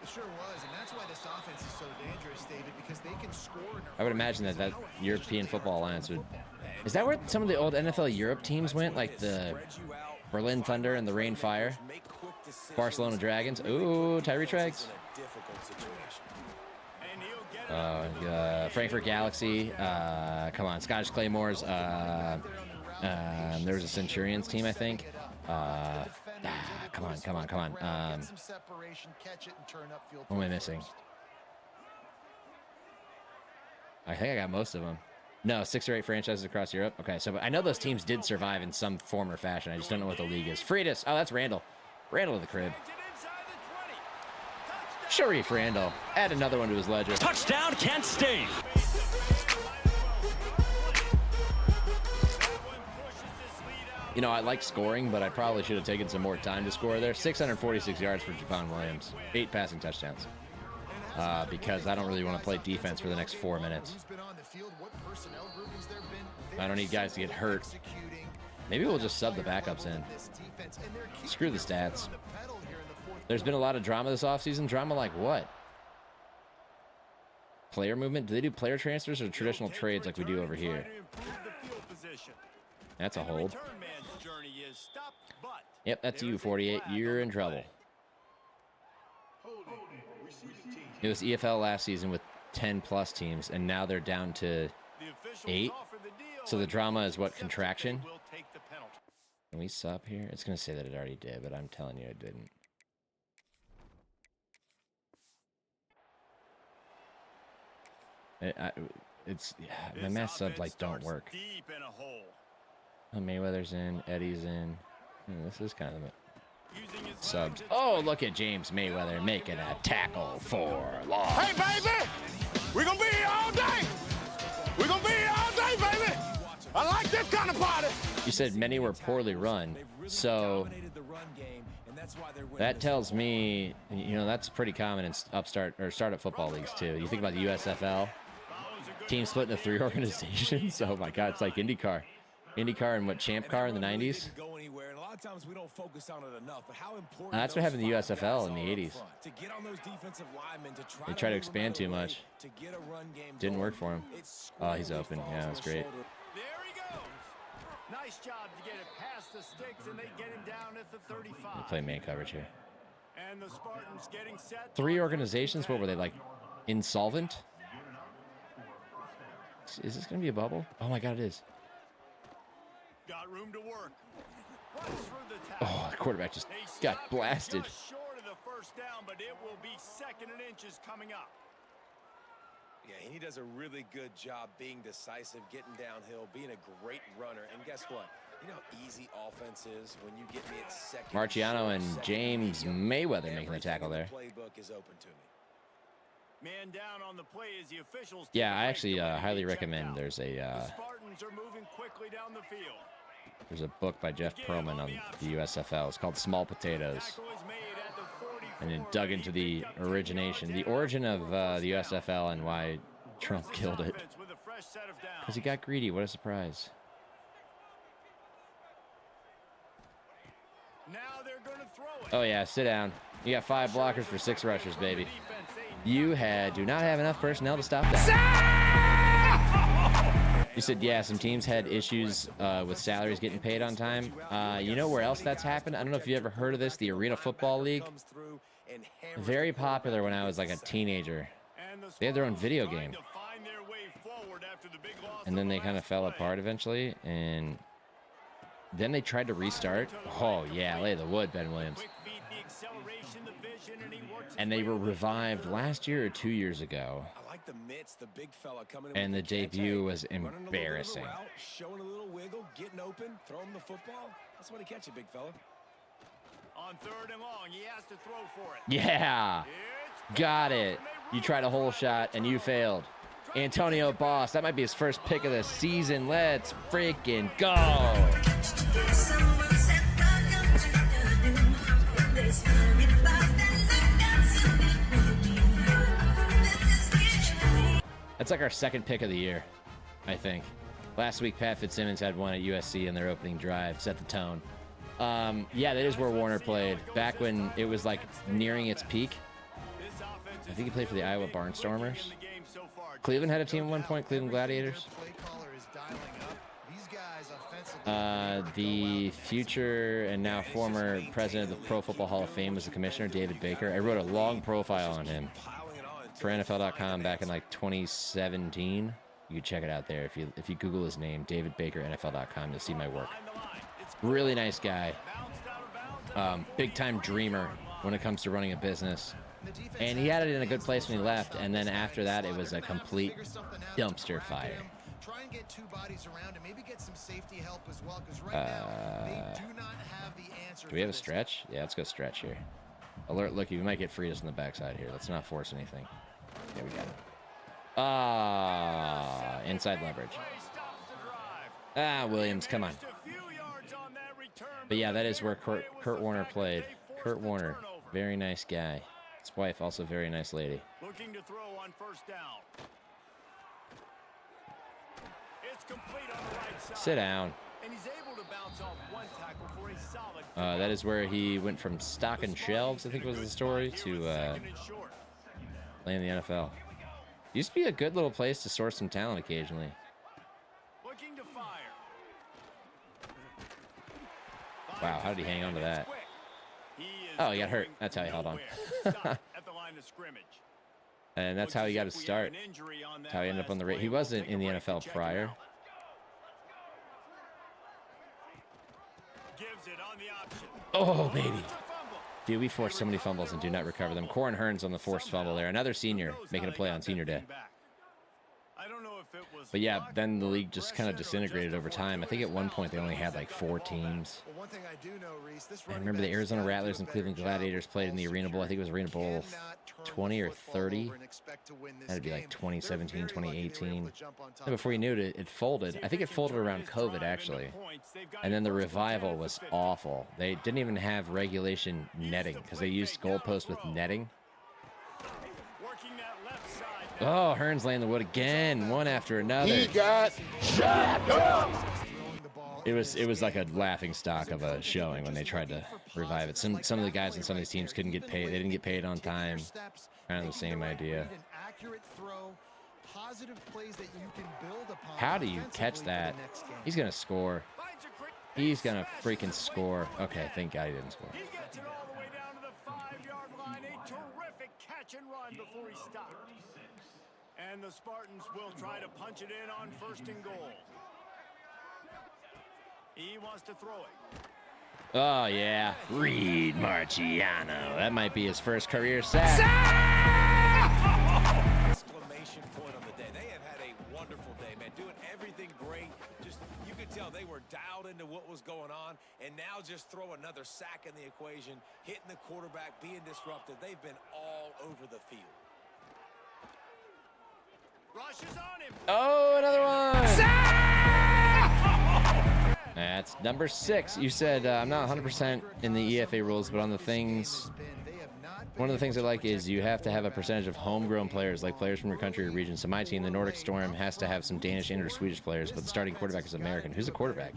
It sure was, and that's why this offense is so dangerous, David, because they can score. I would imagine that European Football Alliance would. Is that where some of the old NFL Europe teams went, like the Berlin Thunder and the Rain Fire, Barcelona Dragons? Ooh, Tyree Treggs. Frankfurt Galaxy. Come on, Scottish Claymores. There was a Centurions team, I think. Come on. What am I missing? I think I got most of them. No, 6 or 8 franchises across Europe. Okay, so I know those teams did survive in some form or fashion. I just don't know what the league is. Freitas. Oh, that's Randall. Randall to the crib. Sharif Randall. Add another one to his ledger. Touchdown, Kent State. You know, I like scoring, but I probably should have taken some more time to score there. 646 yards for Javon Williams. 8 passing touchdowns. Because I don't really want to play defense for the next 4 minutes. I don't need guys to get hurt. Maybe we'll just sub the backups in. Screw the stats. There's been a lot of drama this offseason. Drama like what? Player movement? Do they do player transfers or traditional trades like we do over here? That's a hold. Yep, that's you, 48. You're in trouble. It was EFL last season with 10-plus teams, and now they're down to 8. So the drama is what, contraction? Can we sub here? It's going to say that it already did, but I'm telling you it didn't. My math subs like don't work. Oh, Mayweather's in, Eddie's in. This is kind of subs. Oh, look at James Mayweather making a tackle for loss. Hey, baby! We're going to be here all day! We're going to be here all day, baby! I like this kind of party! You said many were poorly run, so that tells me, you know, that's pretty common in startup football leagues, too. You think about the USFL, team split into 3 organizations. Oh, my God, it's like IndyCar. IndyCar and what, Champ Car in the 90s? That's what happened in the USFL in the 80s. They tried to expand too much. Didn't work for him. Oh, he's open. Yeah, that's great. There he goes. Nice job to get it past the sticks, and they get him down at the 35. Play man coverage here. And the Spartans getting set. 3 organizations? What were they, like, insolvent? Is this going to be a bubble? Oh, my God, it is. Got room to work. Oh, the quarterback just got blasted. Just short of the first down, but it will be 2nd and inches coming up. Yeah, he does a really good job being decisive, getting downhill, being a great runner. And guess what? You know how easy offense is when you get me at 2nd. Marciano and James Mayweather making the tackle there. Playbook is open to me. Man down on the play as the officials. Yeah, I actually highly recommend. There's a Spartans are moving quickly down the field. There's a book by Jeff Perlman on the USFL. It's called Small Potatoes. And it dug into the origin of the USFL and why Trump killed it. Because he got greedy. What a surprise. Now they're going to throw it. Oh, yeah, sit down. You got 5 blockers for 6 rushers, baby. You do not have enough personnel to stop that. You said, yeah, some teams had issues with salaries getting paid on time. You know where else that's happened? I don't know if you ever heard of this, the Arena Football League. Very popular when I was like a teenager. They had their own video game. And then they kind of fell apart eventually. And then they tried to restart. Oh, yeah, lay the wood, Ben Williams. And they were revived last year or 2 years ago. And the debut was embarrassing. Showing a little wiggle, getting open, throwing the football. That's when he catch you, big fella. On 3rd and long, he has to throw for it. Yeah. Got it. You tried a whole shot and you failed. Antonio Boss, that might be his first pick of the season. Let's freaking go. That's like our second pick of the year, I think. Last week, Pat Fitzsimmons had one at USC in their opening drive, set the tone. Yeah, that is where Warner played. Back when it was like nearing its peak. I think he played for the Iowa Barnstormers. Cleveland had a team at one point, Cleveland Gladiators. The future and now former president of the Pro Football Hall of Fame was the commissioner, David Baker. I wrote a long profile on him for NFL.com back in like 2017. You can check it out there. If you Google his name, David Baker, NFL.com, you'll see my work. Really nice guy. Big time dreamer when it comes to running a business. And he had it in a good place when he left, and then after that it was a complete dumpster fire. Try and get 2 bodies around and maybe get some safety help as well, because right now they do not have the answer. Do we have a stretch? Yeah, let's go stretch here. Alert, looky, we might get Fritas on the backside here. Let's not force anything. Yeah, we got it. Inside leverage. Williams, come on. But yeah, that is where Kurt Warner played. Kurt Warner, very nice guy. His wife, also very nice lady. Looking to throw on 1st down. It's complete on the right side. Sit down. And he's able to bounce off 1 tackle for a solid. That is where he went from stocking shelves, I think was the story, to playing the NFL. Used to be a good little place to source some talent occasionally. Looking to fire. Wow, how did he hang on to that? Oh, he got hurt. That's how he held on. And that's how he got his start. That's how he ended up on the rate. He wasn't in the NFL prior. Oh, baby. Dude, we forced so many fumbles and do not recover them. Corin Hearns on the forced fumble there. Another senior making a play on senior day. But yeah, then the league just kind of disintegrated over time. I think at one point they only had like 4 teams. I remember the Arizona Rattlers and Cleveland Gladiators played in the Arena Bowl. I think it was Arena Bowl 20 or 30. That'd be like 2017, 2018. And before you knew it, it folded. I think it folded around COVID, actually. And then the revival was awful. They didn't even have regulation netting because they used goalposts with netting. Oh, Hearns laying the wood again, one after another. He got shot up. It was like a laughing stock of a showing when they tried to revive it. Some of the guys in some of these teams couldn't get paid. They didn't get paid on time. Kind of the same idea. How do you catch that? He's gonna score. He's gonna freaking score. Okay, thank God he didn't score. He gets it all the way down to the 5-yard line. A terrific catch and run before he stopped. And the Spartans will try to punch it in on 1st and goal. He wants to throw it. Oh, yeah. Reed Marciano. That might be his first career sack. Exclamation point on the day. They have had a wonderful day, man. Doing everything great. Just, you could tell they were dialed into what was going on. And now just throw another sack in the equation. Hitting the quarterback, being disruptive. They've been all over the field. Rushes on him. Oh, another one. That's number 6. You said I'm not 100% in the EFA rules, but on the things One of the things I like is you have to have a percentage of homegrown players, like players from your country or region. So my team, the Nordic Storm, has to have some Danish and or Swedish players, but the starting quarterback is American. Who's the quarterback?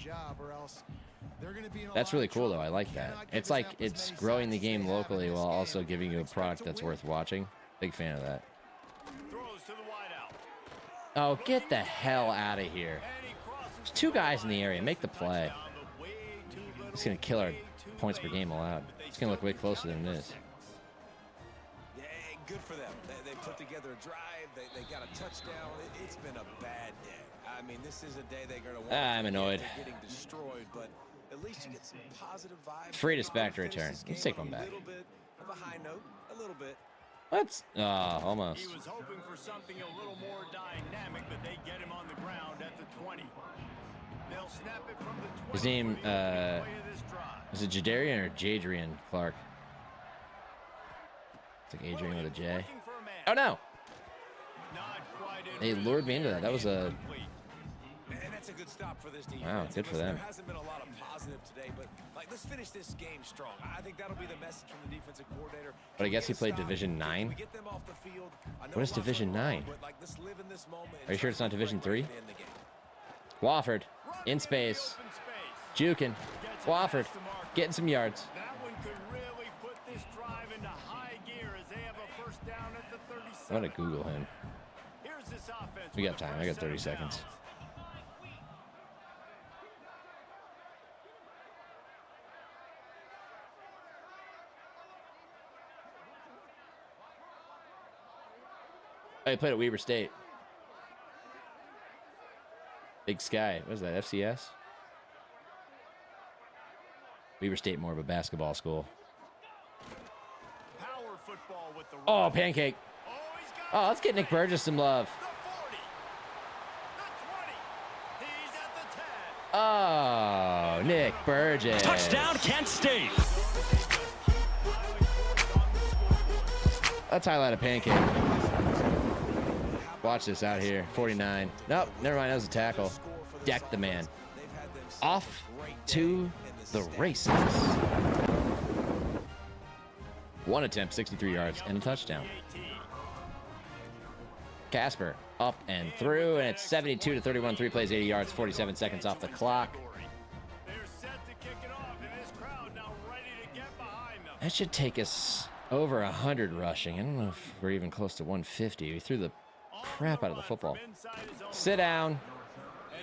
That's really cool, though. I like that. It's like it's growing the game locally while also giving you a product that's worth watching. Big fan of that. Oh, get the hell out of here. There's 2 guys in the area. Make the play. It's going to kill our points per game allowed. It's going to look way closer than it is. Yeah, good for them. They put together a drive. They got a touchdown. It's been a bad day. I mean, this is a day they're going to want. I'm annoyed. They're getting destroyed, but at least you get some positive vibes. Freitas back to return. Let's take one back. A little bit of a high note. A little bit. Let's almost. He was hoping for something a little more dynamic, but they get him on the ground at the 20. They'll snap it from the 20. His name is it Jadarian or Jadrian Clark? It's like Adrian with a J. Oh no! They lured me into that. That was a. And that's a good stop for this defense. Wow, good for them. There hasn't been a lot of positive today, but like let's finish this game strong. I think that'll be the message from the defensive coordinator. But I guess he played Division 9. We get them off the field. What is Division 9? Are you sure it's not Division 3? Wofford in space, juking. Wofford getting some yards. That one could really put this drive into high gear as they have a first down at the 37. I'm gonna Google him. Here's this offense. We got time. I got 30 seconds. Oh, he played at Weber State. Big Sky. What is that, FCS? Weber State, more of a basketball school. Power football with the Oh, pancake. Oh, let's get Nick Burgess some love. the 40, the 20. He's at the 10. Oh, Nick Burgess. Touchdown, Kent State. Let's highlight a pancake. Watch this out here. 49. Nope, never mind. That was a tackle. Deck the man. Off to the races. 1 attempt, 63 yards, and a touchdown. Casper up and through, and it's 72-31. 3 plays, 80 yards, 47 seconds off the clock. They're set to kick it off, and this crowd now ready to get behind them. That should take us over 100 rushing. I don't know if we're even close to 150. We threw the crap out of the football. Sit down.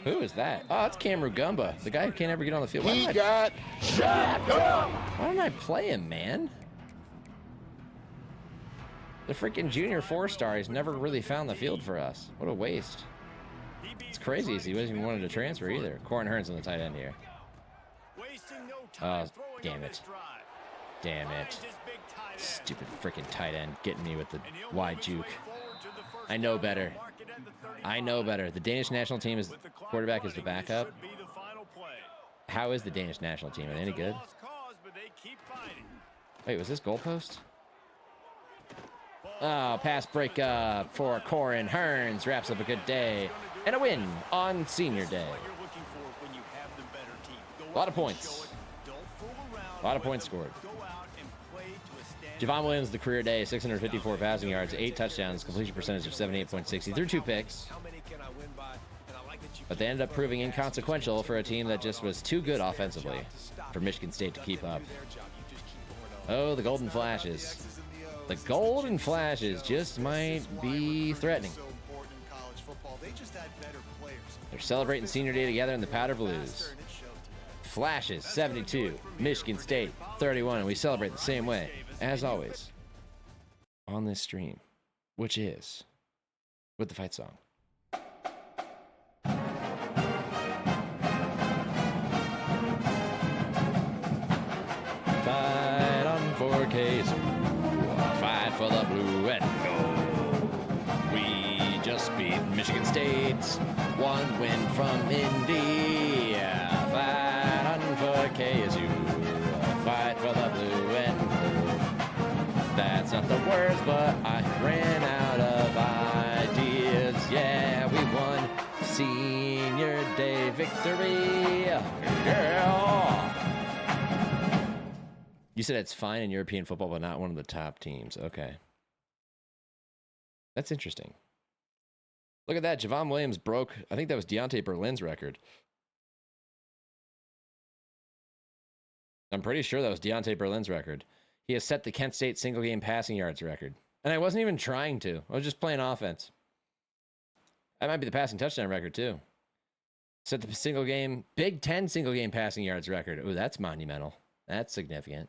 Who is that? Oh, that's Cam Rugumba, the guy who can't ever get on the field. Why don't I play him, man? The freaking junior 4-star, he's never really found the field for us. What a waste. It's crazy as he wasn't even wanted to transfer either. Corin Hearns on the tight end here. Oh, damn it. Damn it. Stupid freaking tight end getting me with the wide juke. I know better. I know better. The Danish national team is quarterback is the backup. How is the Danish national team? Any good? Wait, was this goalpost? Oh, pass breakup for Corin Hearns. Wraps up a good day. And a win on senior day. A lot of points. A lot of points scored. Javon Williams, the career day, 654 passing yards, 8 touchdowns, completion percentage of 78.6. He threw 2 picks. But they ended up proving inconsequential for a team that just was too good offensively for Michigan State to keep up. Oh, the Golden Flashes. The Golden Flashes just might be threatening. They're celebrating senior day together in the Powder Blues. Flashes, 72. Michigan State, 31. And we celebrate the same way, as always, on this stream, which is with the fight song. Fight on for KSU. Fight for the blue and gold. We just beat Michigan State. 1 win from Indy. Fight on for KSU. Fight for the blue and gold. That's not the words, but I ran out of ideas. Yeah, we won senior day victory. Yeah. You said it's fine in European football, but not one of the top teams. Okay. That's interesting. Look at that. Javon Williams broke, I think that was Deontay Berlin's record. I'm pretty sure that was Deontay Berlin's record. He has set the Kent State single game passing yards record. And I wasn't even trying to. I was just playing offense. That might be the passing touchdown record, too. Set the single game, Big Ten single game passing yards record. Ooh, that's monumental. That's significant.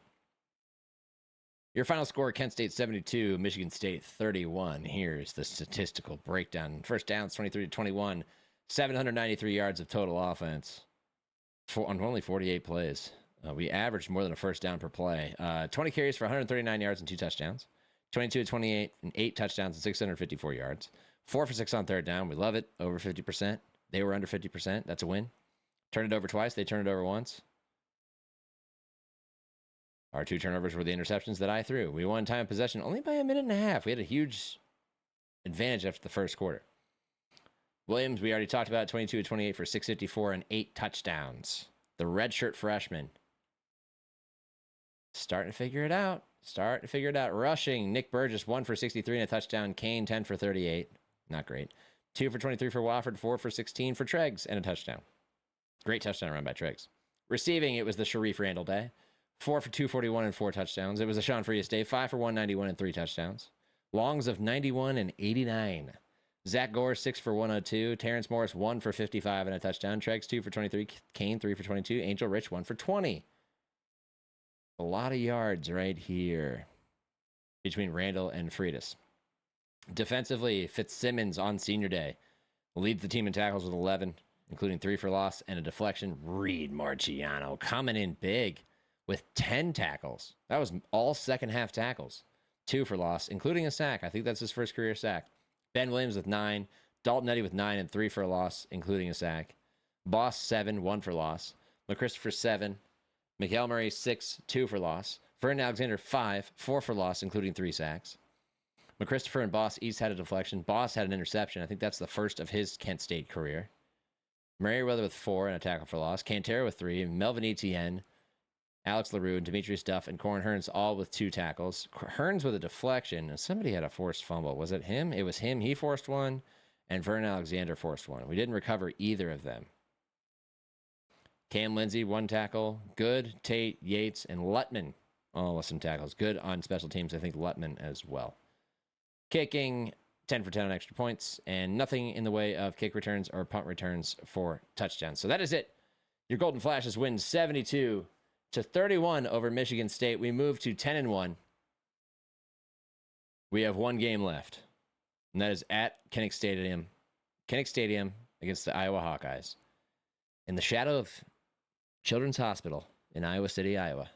Your final score, Kent State 72, Michigan State 31. Here's the statistical breakdown. First downs, 23-21. 793 yards of total offense on only 48 plays. We averaged more than a first down per play. 20 carries for 139 yards and 2 touchdowns. 22-28 and 8 touchdowns and 654 yards. 4 for 6 on third down. We love it. Over 50%. They were under 50%. That's a win. Turned it over twice. They turned it over once. Our 2 turnovers were the interceptions that I threw. We won time of possession only by a minute and a half. We had a huge advantage after the first quarter. Williams, we already talked about, 22-28 for 654 and 8 touchdowns. The redshirt freshman. Starting to figure it out. Rushing, Nick Burgess, 1 for 63 and a touchdown. Kane, 10 for 38. Not great. 2 for 23 for Wofford, 4 for 16 for Treggs, and a touchdown. Great touchdown run by Treggs. Receiving, it was the Sharif Randall day. 4 for 241 and 4 touchdowns. It was a Sean Frias day. 5 for 191 and 3 touchdowns. Longs of 91 and 89. Zach Gore, 6 for 102. Terrence Morris, 1 for 55 and a touchdown. Treggs, 2 for 23. Kane, 3 for 22. Angel Rich, 1 for 20. A lot of yards right here between Randall and Freitas. Defensively, Fitzsimmons on senior day leads the team in tackles with 11, including 3 for loss and a deflection. Reed Marciano coming in big with 10 tackles. That was all second half tackles. 2 for loss, including a sack. I think that's his first career sack. Ben Williams with 9. Dalton Eddy with 9 and 3 for a loss, including a sack. Boss, 7, 1 for loss. McChristopher, 7. Mikael Murray, 6, 2 for loss. Vernon Alexander, 5, 4 for loss, including 3 sacks. McChristopher and Boss each had a deflection. Boss had an interception. I think that's the first of his Kent State career. Merriweather with 4 and a tackle for loss. Cantera with 3. Melvin Etienne, Alex LaRue, and Demetrius Duff, and Corin Hearns all with 2 tackles. Hearns with a deflection. And somebody had a forced fumble. Was it him? It was him. He forced one, and Vernon Alexander forced one. We didn't recover either of them. Cam Lindsey, 1 tackle. Good, Tate, Yates, and Lutman all with some tackles. Good on special teams. I think Lutman as well. Kicking, 10 for 10 on extra points, and nothing in the way of kick returns or punt returns for touchdowns. So that is it. Your Golden Flashes win 72-31 over Michigan State. We move to 10-1. We have 1 game left, and that is at Kinnick Stadium against the Iowa Hawkeyes. In the shadow of Children's Hospital in Iowa City, Iowa,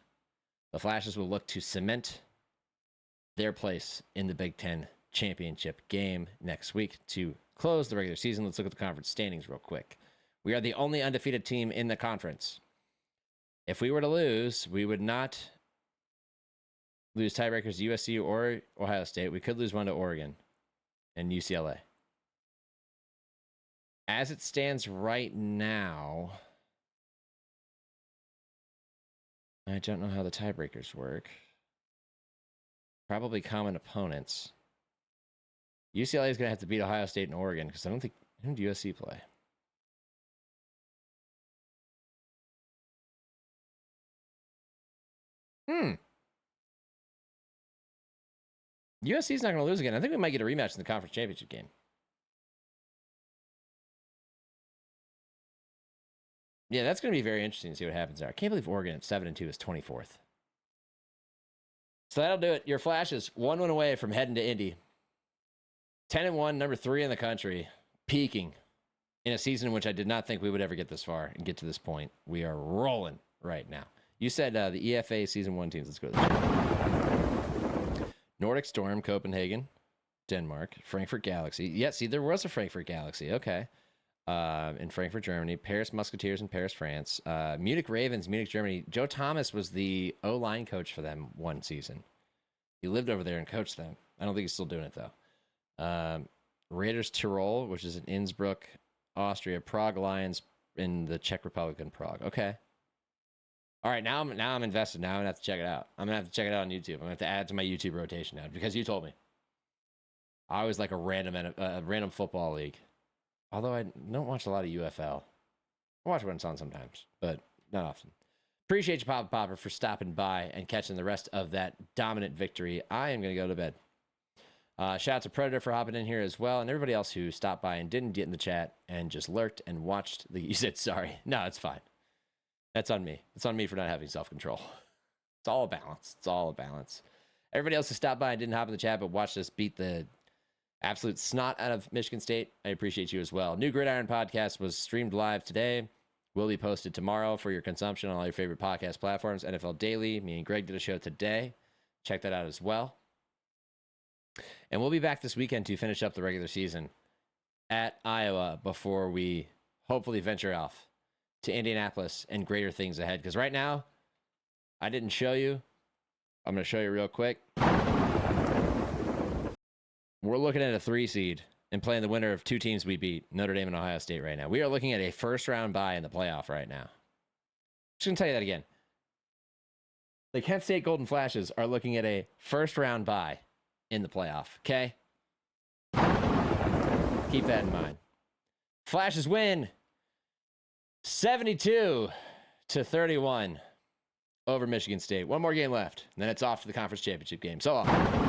the Flashes will look to cement their place in the Big Ten championship game next week to close the regular season. Let's look at the conference standings real quick. We are the only undefeated team in the conference. If we were to lose, we would not lose tiebreakers to USC or Ohio State. We could lose one to Oregon and UCLA. As it stands right now, I don't know how the tiebreakers work. Probably common opponents. UCLA is going to have to beat Ohio State and Oregon because I don't think who did USC play. USC's not going to lose again. I think we might get a rematch in the conference championship game. Yeah, that's going to be very interesting to see what happens there. I can't believe Oregon at 7-2 is 24th. So that'll do it. Your Flashes, 1 win away from heading to Indy. 10-1, number 3 in the country, peaking in a season in which I did not think we would ever get this far and get to this point. We are rolling right now. You said the EFA Season 1 teams. Let's go to this. Nordic Storm, Copenhagen, Denmark. Frankfurt Galaxy. Yeah, see, there was a Frankfurt Galaxy. Okay. In Frankfurt, Germany. Paris Musketeers in Paris, France. Munich Ravens, Munich, Germany. Joe Thomas was the O-line coach for them one season. He lived over there and coached them. I don't think he's still doing it, though. Raiders Tyrol, which is in Innsbruck, Austria. Prague Lions in the Czech Republic in Prague. Okay. All right, now I'm invested. Now I'm gonna have to check it out. I'm gonna have to check it out on YouTube. I'm gonna have to add to my YouTube rotation now because you told me. I always like a random football league. Although I don't watch a lot of UFL. I watch when it's on sometimes, but not often. Appreciate you, Papa Popper, for stopping by and catching the rest of that dominant victory. I am going to go to bed. Shout out to Predator for hopping in here as well, and everybody else who stopped by and didn't get in the chat and just lurked and watched the... You said sorry. No, it's fine. That's on me. It's on me for not having self-control. It's all a balance. It's all a balance. Everybody else who stopped by and didn't hop in the chat but watched us beat the absolute snot out of Michigan State, I appreciate you as well. New Gridiron Podcast was streamed live today. Will be posted tomorrow for your consumption on all your favorite podcast platforms. NFL Daily, me and Greg did a show today. Check that out as well. And we'll be back this weekend to finish up the regular season at Iowa before we hopefully venture off to Indianapolis and greater things ahead. Because right now, I didn't show you. I'm going to show you real quick. We're looking at a 3 seed and playing the winner of 2 teams we beat, Notre Dame and Ohio State right now. We are looking at a first-round bye in the playoff right now. Just going to tell you that again. The Kent State Golden Flashes are looking at a first-round bye in the playoff, okay? Keep that in mind. Flashes win 72-31 over Michigan State. One more game left, and then it's off to the conference championship game. So long.